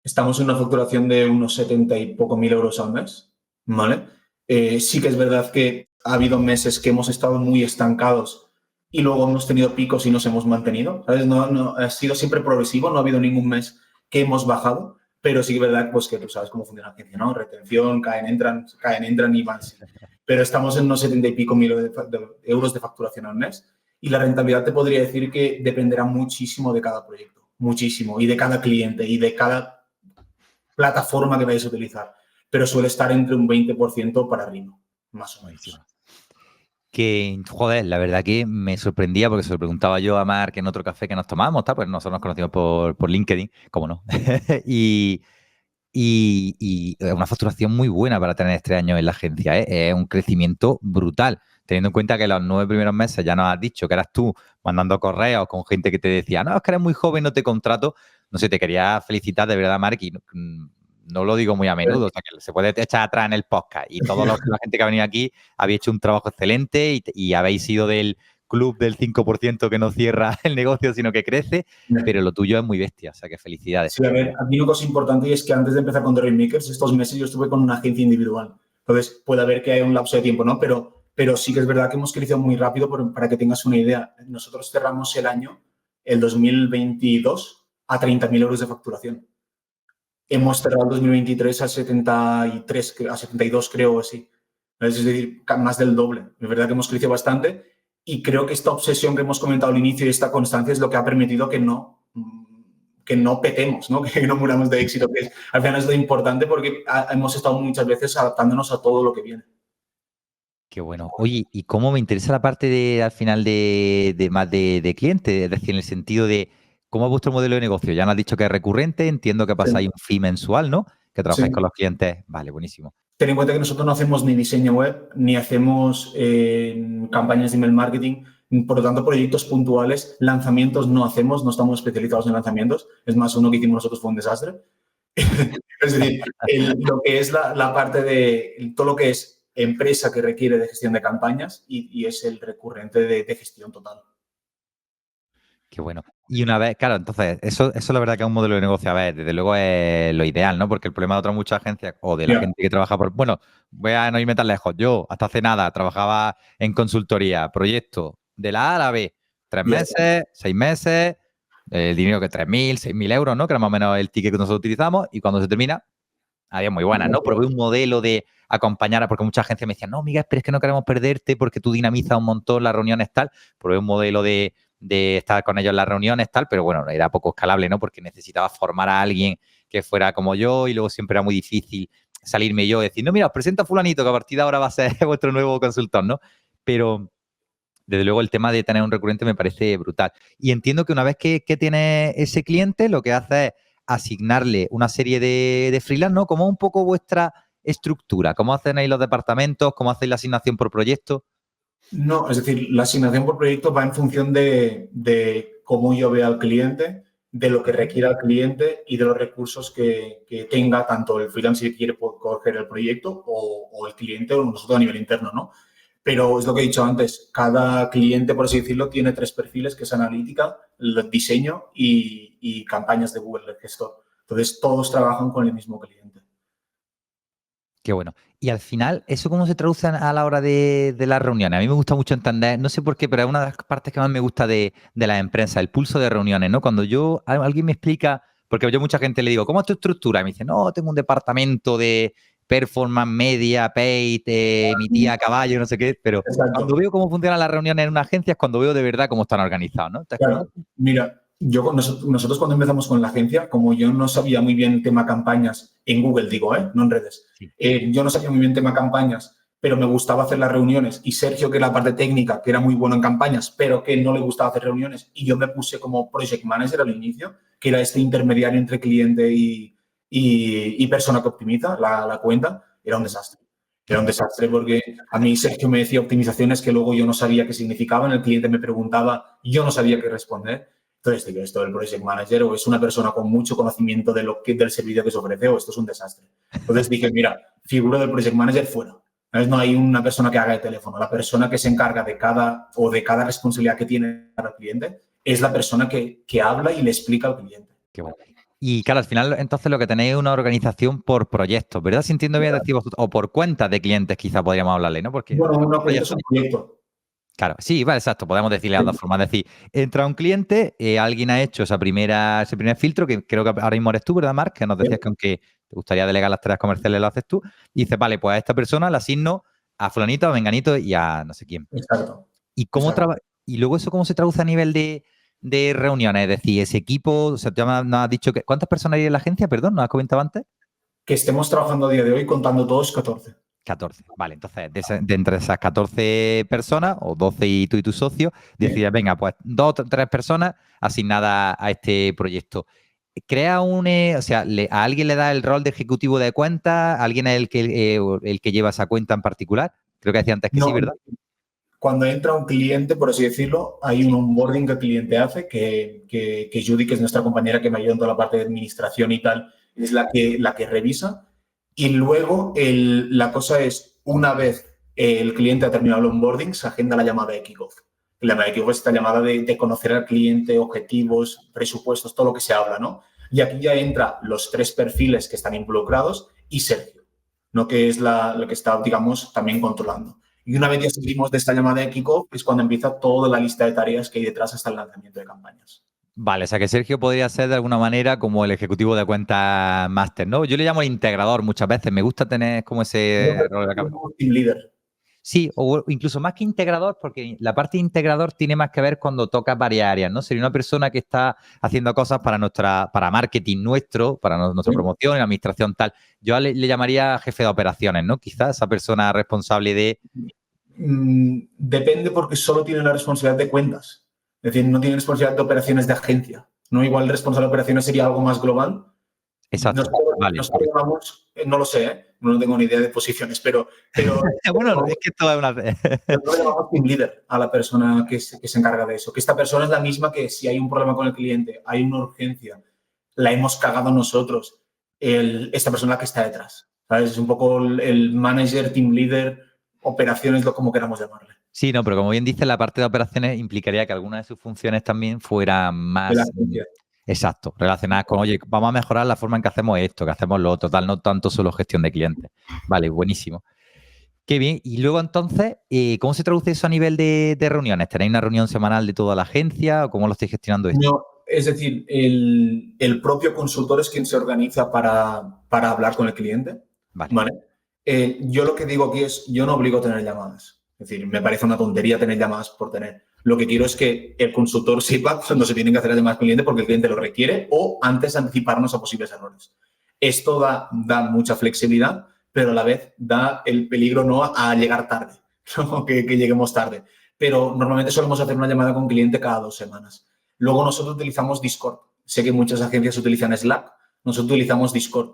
[SPEAKER 1] Estamos en una facturación de unos 70 y poco mil euros al mes, ¿vale? Sí que es verdad que ha habido meses que hemos estado muy estancados y luego hemos tenido picos y nos hemos mantenido, ¿sabes? No, ha sido siempre progresivo, no ha habido ningún mes que hemos bajado, pero sí que es verdad pues, que tú sabes cómo funciona la agencia, ¿no? Retención, caen, entran y van. Pero estamos en unos 70 y pico mil euros de facturación al mes y la rentabilidad te podría decir que dependerá muchísimo de cada proyecto, muchísimo, y de cada cliente y de cada plataforma que vais a utilizar, pero suele estar entre un 20% para arriba, más o menos.
[SPEAKER 2] Que, joder, la verdad que me sorprendía porque se lo preguntaba yo a Marc en otro café que nos tomábamos, pues nosotros nos conocimos por LinkedIn, cómo no. y una facturación muy buena para tener 3 años en la agencia, ¿eh? Es un crecimiento brutal. teniendo en cuenta que los 9 primeros meses ya nos has dicho que eras tú mandando correos con gente que te decía, no, es que eres muy joven, no te contrato. No sé, te quería felicitar de verdad, Marc, y no lo digo muy a menudo, o sea, que se puede echar atrás en el podcast. Y toda la gente que ha venido aquí habéis hecho un trabajo excelente y habéis sido del club del 5% que no cierra el negocio, sino que crece, pero lo tuyo es muy bestia, o sea, que felicidades.
[SPEAKER 1] Sí, a ver, aquí una cosa importante es que antes de empezar con The Rainmakers, estos meses yo estuve con una agencia individual. Entonces, puede haber que haya un lapso de tiempo, ¿no? Pero sí que es verdad que hemos crecido muy rápido para que tengas una idea. Nosotros cerramos el año, el 2022, a 30.000 euros de facturación. Hemos cerrado el 2023 a 73, a 72, creo, así. Es decir, más del doble. Es verdad que hemos crecido bastante y creo que esta obsesión que hemos comentado al inicio y esta constancia es lo que ha permitido que no petemos, ¿no? Que no muramos de éxito, que al final es lo importante porque hemos estado muchas veces adaptándonos a todo lo que viene.
[SPEAKER 2] Qué bueno. Oye, ¿y cómo me interesa la parte de al final de más de cliente? Es decir, en el sentido de cómo es vuestro modelo de negocio. Ya nos has dicho que es recurrente, entiendo que
[SPEAKER 1] Sí.
[SPEAKER 2] pasáis un fee mensual, ¿no? Que trabajáis
[SPEAKER 1] Sí.
[SPEAKER 2] con los clientes. Vale, buenísimo.
[SPEAKER 1] Ten en cuenta que nosotros no hacemos ni diseño web, ni hacemos campañas de email marketing. Por lo tanto, proyectos puntuales, lanzamientos no hacemos, no estamos especializados en lanzamientos. Es más, uno que hicimos nosotros fue un desastre. Es decir, lo que es la parte de todo lo que es empresa que requiere de gestión de campañas y es el recurrente de gestión total.
[SPEAKER 2] Qué bueno. Y una vez, claro, entonces, eso la verdad que es un modelo de negocio, a ver, desde luego es lo ideal, ¿no? Porque el problema de otras muchas agencias o de la
[SPEAKER 1] Yeah.
[SPEAKER 2] gente que trabaja por... Bueno, voy a no irme tan lejos. Yo, hasta hace nada, trabajaba en consultoría, proyecto de la A a la B, 3
[SPEAKER 1] Yeah.
[SPEAKER 2] meses, 6 meses, el dinero que 3.000, 6.000 euros, ¿no? Que era más o menos el ticket que nosotros utilizamos y cuando se termina, había muy buenas, ¿no? Probé un modelo de acompañar, porque mucha agencias me decían, no, Miguel, pero es que no queremos perderte porque tú dinamizas un montón las reuniones tal. Probé un modelo de estar con ellos en las reuniones tal, pero bueno, era poco escalable, ¿no? Porque necesitaba formar a alguien que fuera como yo y luego siempre era muy difícil salirme yo y decir, no, mira, os presento a fulanito que a partir de ahora va a ser vuestro nuevo consultor, ¿no? Pero desde luego el tema de tener un recurrente me parece brutal. Y entiendo que una vez que tiene ese cliente, lo que hace es asignarle una serie de freelance, ¿no? Como un poco vuestra estructura, cómo hacen ahí los departamentos, cómo hacéis la asignación por proyecto.
[SPEAKER 1] No, es decir, la asignación por proyecto va en función de cómo yo vea al cliente, de lo que requiera el cliente y de los recursos que tenga tanto el freelance si quiere coger el proyecto o el cliente o nosotros a nivel interno, ¿no? Pero es lo que he dicho antes, cada cliente, por así decirlo, tiene 3 perfiles, que es analítica, el diseño y campañas de Google, el gestor. Entonces, todos trabajan con el mismo cliente.
[SPEAKER 2] Qué bueno. Y al final, ¿eso cómo se traduce a la hora de las reuniones? A mí me gusta mucho entender, no sé por qué, pero es una de las partes que más me gusta de las empresas, el pulso de reuniones, ¿no? Cuando alguien me explica, porque yo a mucha gente le digo, ¿cómo es tu estructura? Y me dice, no, tengo un departamento de performance media, paid, mi tía a caballo, no sé qué, pero cuando
[SPEAKER 1] Exacto.
[SPEAKER 2] veo cómo funcionan las reuniones en una agencia es cuando veo de verdad cómo están organizados, ¿no? Entonces,
[SPEAKER 1] Claro, mira, nosotros cuando empezamos con la agencia, como yo no sabía muy bien tema campañas, en Google digo, no en redes,
[SPEAKER 2] Sí.
[SPEAKER 1] yo no sabía muy bien tema campañas, pero me gustaba hacer las reuniones y Sergio, que era la parte técnica, que era muy bueno en campañas, pero que no le gustaba hacer reuniones y yo me puse como project manager al inicio, que era este intermediario entre cliente y persona que optimiza la cuenta, era un desastre. Era un desastre porque a mí Sergio me decía optimizaciones que luego yo no sabía qué significaban, el cliente me preguntaba y yo no sabía qué responder. Entonces, digo, esto del project manager o es una persona con mucho conocimiento del servicio que se ofrece o esto es un desastre. Entonces dije, mira, figura del project manager fuera. No hay una persona que haga el teléfono. La persona que se encarga de cada responsabilidad que tiene cada cliente es la persona que habla y le explica al cliente.
[SPEAKER 2] Qué bueno. Y claro, al final, entonces lo que tenéis es una organización por proyectos, ¿verdad? Si entiendo bien decir vosotros, o por cuentas de clientes, quizá podríamos hablarle, ¿no? Porque
[SPEAKER 1] Bueno, una cuenta es
[SPEAKER 2] proyectos.
[SPEAKER 1] un proyecto.
[SPEAKER 2] Claro, sí, vale, exacto. Podemos decirle las dos formas. Es decir, entra un cliente, alguien ha hecho ese primer filtro, que creo que ahora mismo eres tú, ¿verdad, Marc? Que nos decías que aunque te gustaría delegar las tareas comerciales, lo haces tú. Y dices, vale, pues a esta persona la asigno a fulanito, a menganito y a no sé quién.
[SPEAKER 1] Exacto.
[SPEAKER 2] ¿Y cómo
[SPEAKER 1] Exacto.
[SPEAKER 2] y luego eso cómo se traduce a nivel de reuniones? Es decir, ese equipo, o sea, tú ya me has dicho que... ¿Cuántas personas hay en la agencia? Perdón, ¿nos has comentado antes?
[SPEAKER 1] Que estemos trabajando a día de hoy contando todos 14.
[SPEAKER 2] 14. Vale, entonces, de entre esas 14 personas, o 12 y tú y tu socio,
[SPEAKER 1] Bien.
[SPEAKER 2] decides, venga, pues 2 o 3 personas asignadas a este proyecto. Crea o sea, a alguien le da el rol de ejecutivo de cuenta, alguien es el que lleva esa cuenta en particular. Creo que decía antes que sí,
[SPEAKER 1] No,
[SPEAKER 2] ¿verdad?
[SPEAKER 1] cuando entra un cliente, por así decirlo, hay un onboarding que el cliente hace, que Judy, que es nuestra compañera que me ayuda en toda la parte de administración y tal, es la que revisa. Y luego la cosa es, una vez el cliente ha terminado el onboarding, se agenda la llamada de kickoff. La llamada de kickoff es esta llamada de conocer al cliente, objetivos, presupuestos, todo lo que se habla, ¿no? Y aquí ya entra los 3 perfiles que están involucrados y Sergio, ¿no? Que es lo que está, digamos, también controlando. Y una vez ya salimos de esta llamada de kickoff, es cuando empieza toda la lista de tareas que hay detrás hasta el lanzamiento de campañas.
[SPEAKER 2] Vale, o sea que Sergio podría ser de alguna manera como el ejecutivo de cuenta máster, ¿no? Yo le llamo integrador muchas veces, me gusta tener como ese rol de la cabeza.
[SPEAKER 1] Team leader.
[SPEAKER 2] Sí, o incluso más que integrador, porque la parte de integrador tiene más que ver cuando toca varias áreas, ¿no? Sería una persona que está haciendo cosas para marketing nuestro, para nuestra promoción, en administración tal. Yo le llamaría jefe de operaciones, ¿no? Quizás esa persona responsable de...
[SPEAKER 1] Depende porque solo tiene la responsabilidad de cuentas. Es decir, no tiene responsabilidad de operaciones de agencia. No, igual el responsable de operaciones sería algo más global.
[SPEAKER 2] Exacto.
[SPEAKER 1] Nosotros llamamos, no lo sé, ¿eh? No tengo ni idea de posiciones, pero
[SPEAKER 2] bueno, es que esto es una...
[SPEAKER 1] nosotros llamamos team leader a la persona que se encarga de eso. Que esta persona es la misma que si hay un problema con el cliente, hay una urgencia, la hemos cagado nosotros, esta persona que está detrás. ¿Sabes? Es un poco el manager, team leader, operaciones, como queramos llamarle.
[SPEAKER 2] Sí, no, pero como bien dice, la parte de operaciones implicaría que algunas de sus funciones también fueran más... Exacto, relacionadas con, oye, vamos a mejorar la forma en que hacemos esto, que hacemos lo otro, tal, no tanto solo gestión de clientes. Vale, buenísimo. Qué bien. Y luego entonces, ¿cómo se traduce eso a nivel de reuniones? ¿Tenéis una reunión semanal de toda la agencia o cómo lo estáis gestionando esto?
[SPEAKER 1] No, es decir, el propio consultor es quien se organiza para hablar con el cliente. Vale. Yo lo que digo aquí es, yo no obligo a tener llamadas. Es decir, me parece una tontería tener llamadas por tener. Lo que quiero es que el consultor sepa cuando se tienen que hacer las llamadas con el cliente porque el cliente lo requiere o antes anticiparnos a posibles errores. Esto da mucha flexibilidad, pero a la vez da el peligro no a llegar tarde, ¿no? que lleguemos tarde. Pero normalmente solemos hacer una llamada con cliente cada 2 semanas. Luego nosotros utilizamos Discord. Sé que muchas agencias utilizan Slack. Nosotros utilizamos Discord.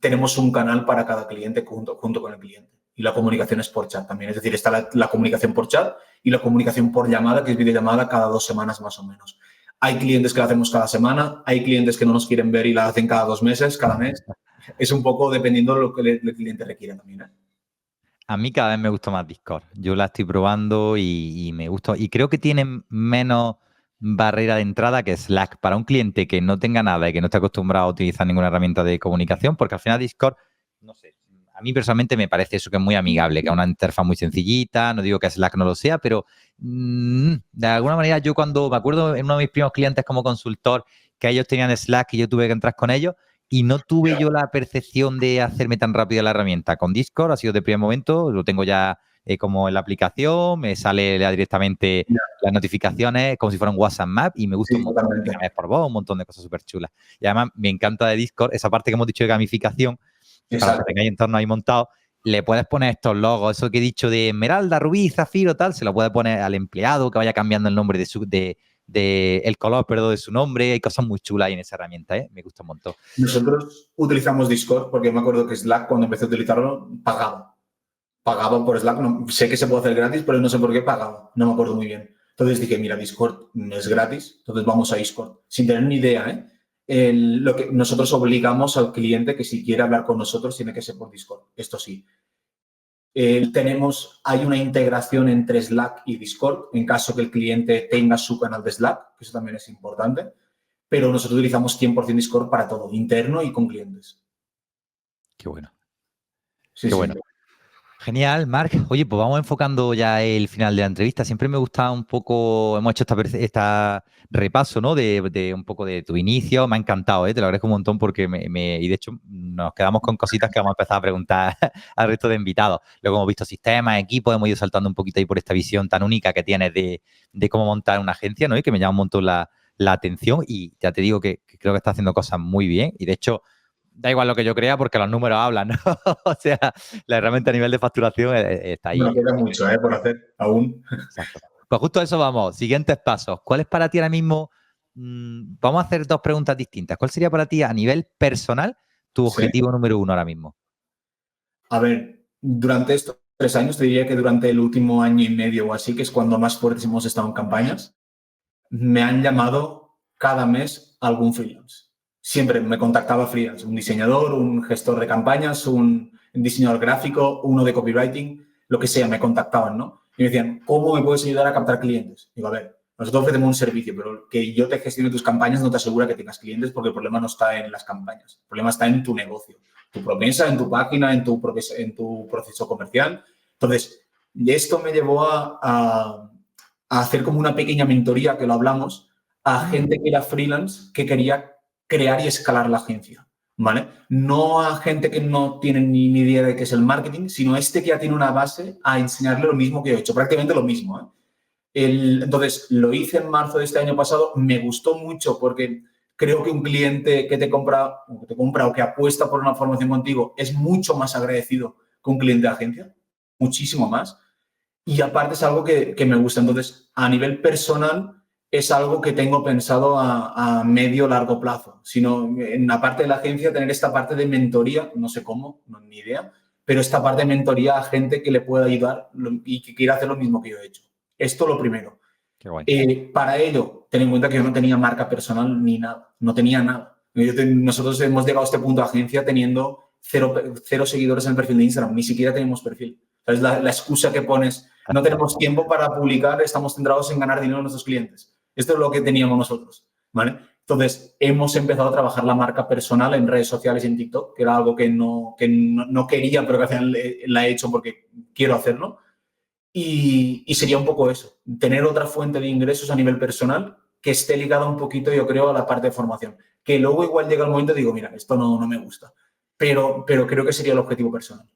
[SPEAKER 1] Tenemos un canal para cada cliente junto con el cliente. Y la comunicación es por chat también. Es decir, está la comunicación por chat y la comunicación por llamada, que es videollamada cada 2 semanas más o menos. Hay clientes que la hacemos cada semana, hay clientes que no nos quieren ver y la hacen cada 2 meses, cada mes. Es un poco dependiendo de lo que el cliente requiere también, ¿eh?
[SPEAKER 2] A mí cada vez me gusta más Discord. Yo la estoy probando y me gusta. Y creo que tiene menos barrera de entrada que Slack para un cliente que no tenga nada y que no esté acostumbrado a utilizar ninguna herramienta de comunicación, porque al final Discord, no sé, a mí personalmente me parece eso que es muy amigable, que es una interfaz muy sencillita, no digo que Slack no lo sea, pero de alguna manera yo cuando me acuerdo en uno de mis primeros clientes como consultor que ellos tenían Slack y yo tuve que entrar con ellos, y no tuve yo la percepción de hacerme tan rápido la herramienta. Con Discord ha sido de primer momento, lo tengo ya como en la aplicación, me sale ya directamente las notificaciones como si fuera un WhatsApp Map y me gusta un montón. Me por voz, un montón de cosas súper chulas. Y además me encanta de Discord esa parte que hemos dicho de gamificación, para los que tengáis entorno ahí montado, le puedes poner estos logos, eso que he dicho de Esmeralda, Rubí, Zafiro, tal, se lo puedes poner al empleado que vaya cambiando el nombre el color, perdón, de su nombre. Hay cosas muy chulas ahí en esa herramienta, ¿eh? Me gusta un montón.
[SPEAKER 1] Nosotros utilizamos Discord porque me acuerdo que Slack, cuando empecé a utilizarlo, pagaba. Pagaba por Slack. No, sé que se puede hacer gratis, pero no sé por qué pagaba. No me acuerdo muy bien. Entonces dije, mira, Discord no es gratis, entonces vamos a Discord. Sin tener ni idea, ¿eh? Lo que nosotros obligamos al cliente que si quiere hablar con nosotros tiene que ser por Discord. Esto sí. Hay una integración entre Slack y Discord en caso que el cliente tenga su canal de Slack, que eso también es importante, pero nosotros utilizamos 100% Discord para todo, interno y con clientes.
[SPEAKER 2] Qué bueno.
[SPEAKER 1] Sí,
[SPEAKER 2] Qué bueno. Genial, Marc. Oye, pues vamos enfocando ya el final de la entrevista. Siempre me gusta un poco, hemos hecho esta repaso, ¿no? De un poco de tu inicio. Me ha encantado, ¿eh? Te lo agradezco un montón porque y de hecho nos quedamos con cositas que vamos a empezar a preguntar al resto de invitados. Luego hemos visto sistemas, equipos, hemos ido saltando un poquito ahí por esta visión tan única que tienes de cómo montar una agencia, ¿no? Y que me llama un montón la atención y ya te digo que creo que está haciendo cosas muy bien y de hecho da igual lo que yo crea porque los números hablan, ¿no? O sea, la herramienta a nivel de facturación está ahí.
[SPEAKER 1] No queda mucho por hacer aún.
[SPEAKER 2] Exacto. Pues justo a eso vamos. Siguientes pasos. ¿Cuál es para ti ahora mismo? Vamos a hacer 2 preguntas distintas. ¿Cuál sería para ti a nivel personal tu objetivo número 1 ahora mismo?
[SPEAKER 1] A ver, durante estos 3 años, te diría que durante el último año y medio o así, que es cuando más fuertes hemos estado en campañas, me han llamado cada mes algún freelance. Siempre me contactaba freelance, un diseñador, un gestor de campañas, un diseñador gráfico, uno de copywriting, lo que sea, me contactaban, ¿no? Y me decían, ¿cómo me puedes ayudar a captar clientes? Digo, a ver, nosotros ofrecemos un servicio, pero que yo te gestione tus campañas no te asegura que tengas clientes porque el problema no está en las campañas, el problema está en tu negocio, tu promesa, en tu página, en tu proceso comercial. Entonces, esto me llevó a hacer como una pequeña mentoría, que lo hablamos, a gente que era freelance, que quería crear y escalar la agencia, ¿vale? No a gente que no tiene ni idea de qué es el marketing, sino a este que ya tiene una base, a enseñarle lo mismo que yo he hecho, prácticamente lo mismo, ¿eh? Entonces, lo hice en marzo de este año pasado, me gustó mucho porque creo que un cliente que te compra o que apuesta por una formación contigo es mucho más agradecido que un cliente de agencia, muchísimo más. Y aparte es algo que me gusta. Entonces, a nivel personal, es algo que tengo pensado a medio largo plazo. Sino en la parte de la agencia, tener esta parte de mentoría, no sé cómo, no, ni idea, pero esta parte de mentoría a gente que le pueda ayudar y que quiera hacer lo mismo que yo he hecho. Esto lo primero.
[SPEAKER 2] Qué guay.
[SPEAKER 1] Para ello, ten en cuenta que yo no tenía marca personal ni nada, no tenía nada. Nosotros hemos llegado a este punto de agencia teniendo cero seguidores en el perfil de Instagram, ni siquiera tenemos perfil. Es la excusa que pones, no tenemos tiempo para publicar, estamos centrados en ganar dinero a nuestros clientes. Esto es lo que teníamos nosotros, ¿vale? Entonces, hemos empezado a trabajar la marca personal en redes sociales y en TikTok, que era algo que no quería, pero que al final la he hecho porque quiero hacerlo. Y sería un poco eso, tener otra fuente de ingresos a nivel personal que esté ligada un poquito, yo creo, a la parte de formación. Que luego igual llega el momento y digo, mira, esto no me gusta. Pero creo que sería el objetivo personal.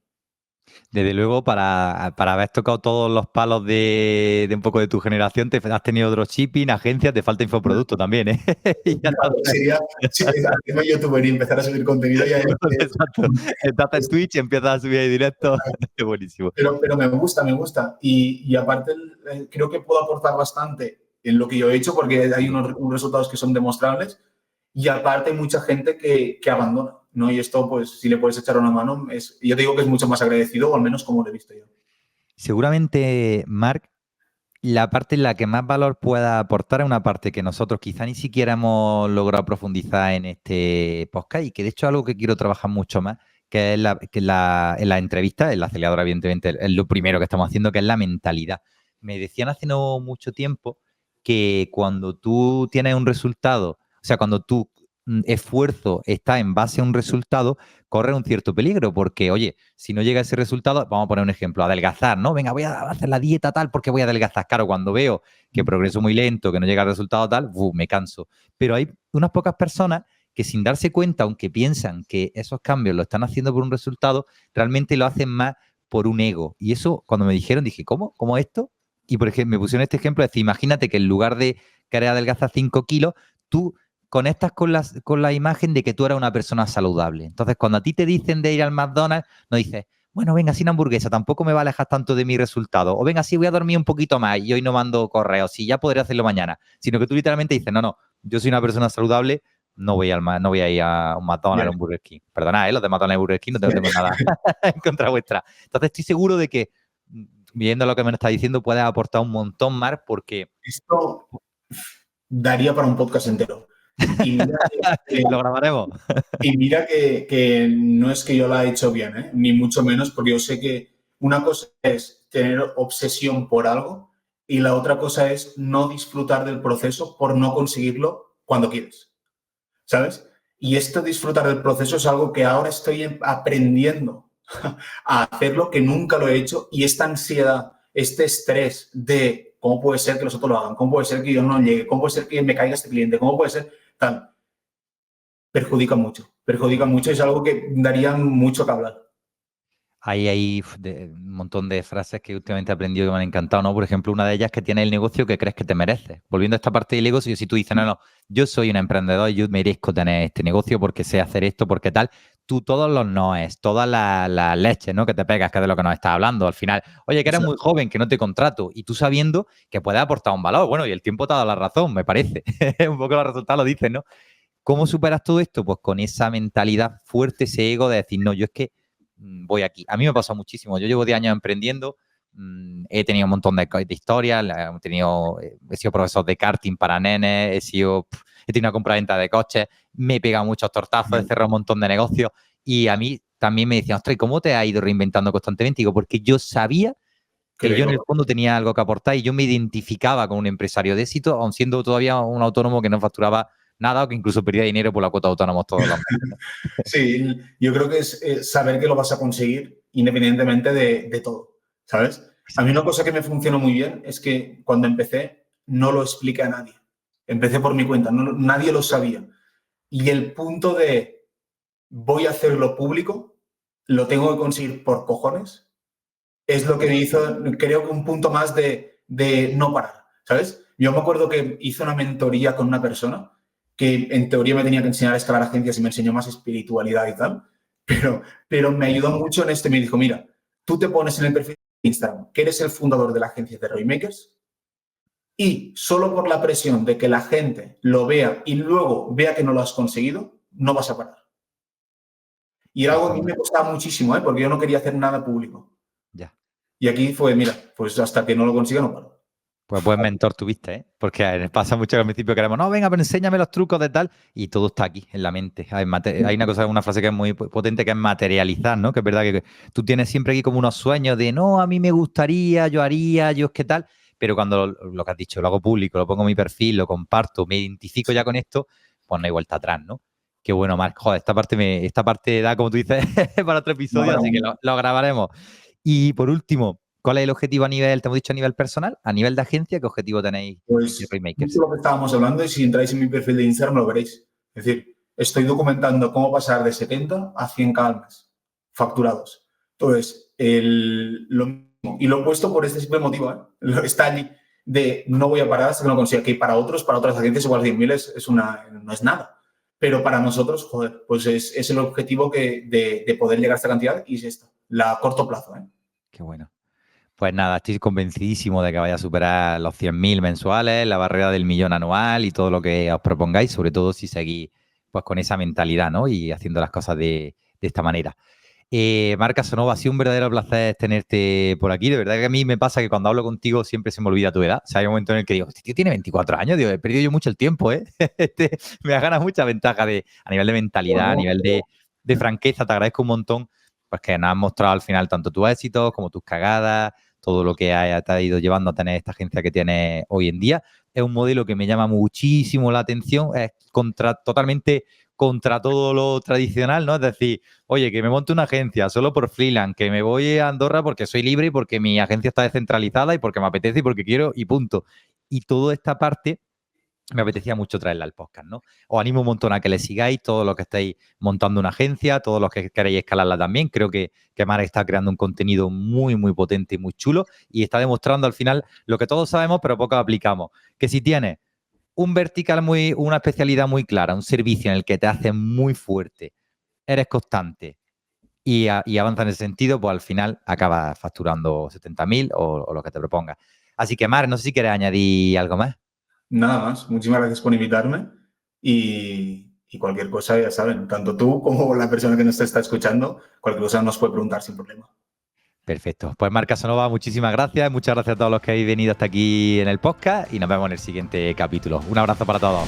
[SPEAKER 2] Desde luego, para haber tocado todos los palos de un poco de tu generación, te has tenido dropshipping, agencias, te falta infoproducto también, ¿eh? Y ya
[SPEAKER 1] Sería hacerme youtuber y empezar a subir contenido.
[SPEAKER 2] Exacto. Estás en Twitch y empiezas a subir ahí directo. Es buenísimo.
[SPEAKER 1] Pero me gusta, me gusta. Y aparte, creo que puedo aportar bastante en lo que yo he hecho porque hay unos resultados que son demostrables. Y aparte hay mucha gente que abandona, ¿no? Y esto, pues, si le puedes echar una mano, yo te digo que es mucho más agradecido, o al menos como lo he visto yo.
[SPEAKER 2] Seguramente, Marc, la parte en la que más valor pueda aportar es una parte que nosotros quizá ni siquiera hemos logrado profundizar en este podcast y que de hecho es algo que quiero trabajar mucho más, que es en la entrevista, en la aceleradora, evidentemente, es lo primero que estamos haciendo, que es la mentalidad. Me decían hace no mucho tiempo que cuando tú tienes un resultado, o sea, cuando tu esfuerzo está en base a un resultado, corre un cierto peligro, porque, oye, si no llega ese resultado, vamos a poner un ejemplo, adelgazar, ¿no? Venga, voy a hacer la dieta tal porque voy a adelgazar. Claro, cuando veo que progreso muy lento, que no llega al resultado tal, me canso. Pero hay unas pocas personas que sin darse cuenta, aunque piensan que esos cambios lo están haciendo por un resultado, realmente lo hacen más por un ego. Y eso, cuando me dijeron, dije, ¿cómo? ¿Cómo esto? Y por ejemplo, me pusieron este ejemplo, es decir, imagínate que en lugar de querer adelgazar 5 kilos, tú conectas con la imagen de que tú eres una persona saludable. Entonces, cuando a ti te dicen de ir al McDonald's, no dices, bueno, venga, sin hamburguesa, tampoco me va a alejar tanto de mi resultado. O venga, sí, voy a dormir un poquito más y hoy no mando correos, sí, ya podré hacerlo mañana. Sino que tú literalmente dices, no, yo soy una persona saludable, no voy a ir a un McDonald's o un Burger King. Perdona, los de McDonald's y Burger King no tengo nada en contra vuestra. Entonces, estoy seguro de que, viendo lo que me está diciendo, puedes aportar un montón más porque...
[SPEAKER 1] Esto daría para un podcast entero. Y mira
[SPEAKER 2] lo grabaremos.
[SPEAKER 1] Y mira que no es que yo la he hecho bien, ¿eh? Ni mucho menos, porque yo sé que una cosa es tener obsesión por algo y la otra cosa es no disfrutar del proceso por no conseguirlo cuando quieres, ¿sabes? Y esto disfrutar del proceso es algo que ahora estoy aprendiendo a hacerlo, que nunca lo he hecho, y esta ansiedad, este estrés de cómo puede ser que los otros lo hagan, cómo puede ser que yo no llegue, cómo puede ser que me caiga este cliente, cómo puede ser tal, perjudica mucho y es algo que daría mucho que hablar.
[SPEAKER 2] Hay un montón de frases que últimamente he aprendido que me han encantado, ¿no? Por ejemplo, una de ellas que tiene el negocio que crees que te mereces. Volviendo a esta parte del ego, si tú dices, no, yo soy un emprendedor y yo merezco tener este negocio porque sé hacer esto, porque tal, tú todos los noes, todas las leches, ¿no? Que te pegas, que es de lo que nos estás hablando. Al final, oye, que eres muy joven, que no te contrato, y tú sabiendo que puedes aportar un valor. Bueno, y el tiempo te ha dado la razón, me parece. Un poco los resultados lo dicen, ¿no? ¿Cómo superas todo esto? Pues con esa mentalidad fuerte, ese ego de decir, no, yo es que voy aquí. A mí me pasó muchísimo. Yo llevo 10 años emprendiendo, he tenido un montón de historias, he sido profesor de karting para nenes, he tenido una compraventa de coches, me he pegado muchos tortazos, he cerrado un montón de negocios y a mí también me decían, ostras, ¿cómo te has ido reinventando constantemente? Digo, porque yo sabía que yo en el fondo tenía algo que aportar y yo me identificaba con un empresario de éxito, aun siendo todavía un autónomo que no facturaba nada o que incluso perdía dinero por la cuota de autónomos todos los meses, ¿no?
[SPEAKER 1] Sí, yo creo que es saber que lo vas a conseguir independientemente de todo, ¿sabes? A mí una cosa que me funcionó muy bien es que cuando empecé no lo expliqué a nadie. Empecé por mi cuenta, nadie lo sabía. Y el punto de voy a hacerlo público, lo tengo que conseguir por cojones, es lo que me hizo, creo que un punto más de no parar, ¿sabes? Yo me acuerdo que hice una mentoría con una persona que en teoría me tenía que enseñar a escalar agencias y me enseñó más espiritualidad y tal, pero me ayudó mucho en esto y me dijo, mira, tú te pones en el perfil de Instagram que eres el fundador de la agencia de Raymakers y solo por la presión de que la gente lo vea y luego vea que no lo has conseguido, no vas a parar. Y era algo que a mí me costaba muchísimo, porque yo no quería hacer nada público.
[SPEAKER 2] Ya.
[SPEAKER 1] Y aquí fue, mira, pues hasta que no lo consiga no paro.
[SPEAKER 2] Pues buen mentor tuviste, ¿eh? Porque pasa mucho que al principio queremos, no, venga, pero enséñame los trucos de tal, y todo está aquí, en la mente. Hay una frase que es muy potente que es materializar, ¿no? Que es verdad que tú tienes siempre aquí como unos sueños de, no, a mí me gustaría, yo haría, yo es que tal, pero cuando lo que has dicho, lo hago público, lo pongo en mi perfil, lo comparto, me identifico ya con esto, pues no hay vuelta atrás, ¿no? Qué bueno, Marc. Joder, esta parte da, como tú dices, para otro episodio, así que lo grabaremos. Y por último, ¿cuál es el objetivo a nivel, te hemos dicho a nivel personal, a nivel de agencia? ¿Qué objetivo tenéis
[SPEAKER 1] pues,
[SPEAKER 2] de Raymakers?
[SPEAKER 1] Mucho lo que estábamos hablando y si entráis en mi perfil de Instagram lo veréis. Es decir, estoy documentando cómo pasar de 70 a 100K al mes facturados. Entonces, lo mismo. Y lo he puesto por este simple motivo, ¿eh? Está allí de no voy a parar hasta que no consiga. Que para otras agencias igual 100.000 no es nada. Pero para nosotros, joder, pues es el objetivo de poder llegar a esta cantidad y es esto, a corto plazo, ¿eh?
[SPEAKER 2] Qué bueno. Pues nada, estoy convencidísimo de que vaya a superar los 100.000 mensuales, la barrera del 1.000.000 anual y todo lo que os propongáis, sobre todo si seguís pues, con esa mentalidad, ¿no? Y haciendo las cosas de esta manera. Marc Casanova, ha sido un verdadero placer tenerte por aquí. De verdad que a mí me pasa que cuando hablo contigo siempre se me olvida tu edad. O sea, hay un momento en el que digo, este tío tiene 24 años, digo, he perdido yo mucho el tiempo, ¿eh? Me ha ganado mucha ventaja a nivel de mentalidad, a nivel de franqueza. Te agradezco un montón, pues que nos has mostrado al final tanto tus éxitos como tus cagadas, todo lo que te ha ido llevando a tener esta agencia que tienes hoy en día. Es un modelo que me llama muchísimo la atención, es totalmente contra todo lo tradicional, ¿no? Es decir, oye, que me monte una agencia solo por freelance, que me voy a Andorra porque soy libre y porque mi agencia está descentralizada y porque me apetece y porque quiero y punto. Y toda esta parte me apetecía mucho traerla al podcast, ¿no? Os animo un montón a que le sigáis, todos los que estáis montando una agencia, todos los que queréis escalarla también. Creo que Marc está creando un contenido muy, muy potente y muy chulo y está demostrando al final lo que todos sabemos pero poco aplicamos, que si tienes un vertical una especialidad muy clara, un servicio en el que te haces muy fuerte, eres constante y avanza en ese sentido, pues al final acabas facturando 70.000 o lo que te propongas. Así que, Marc, no sé si quieres añadir algo más.
[SPEAKER 1] Nada más. Muchísimas gracias por invitarme y cualquier cosa, ya saben, tanto tú como la persona que nos está escuchando, cualquier cosa nos puede preguntar sin problema.
[SPEAKER 2] Perfecto. Pues Marc Casanova, muchísimas gracias. Muchas gracias a todos los que habéis venido hasta aquí en el podcast y nos vemos en el siguiente capítulo. Un abrazo para todos.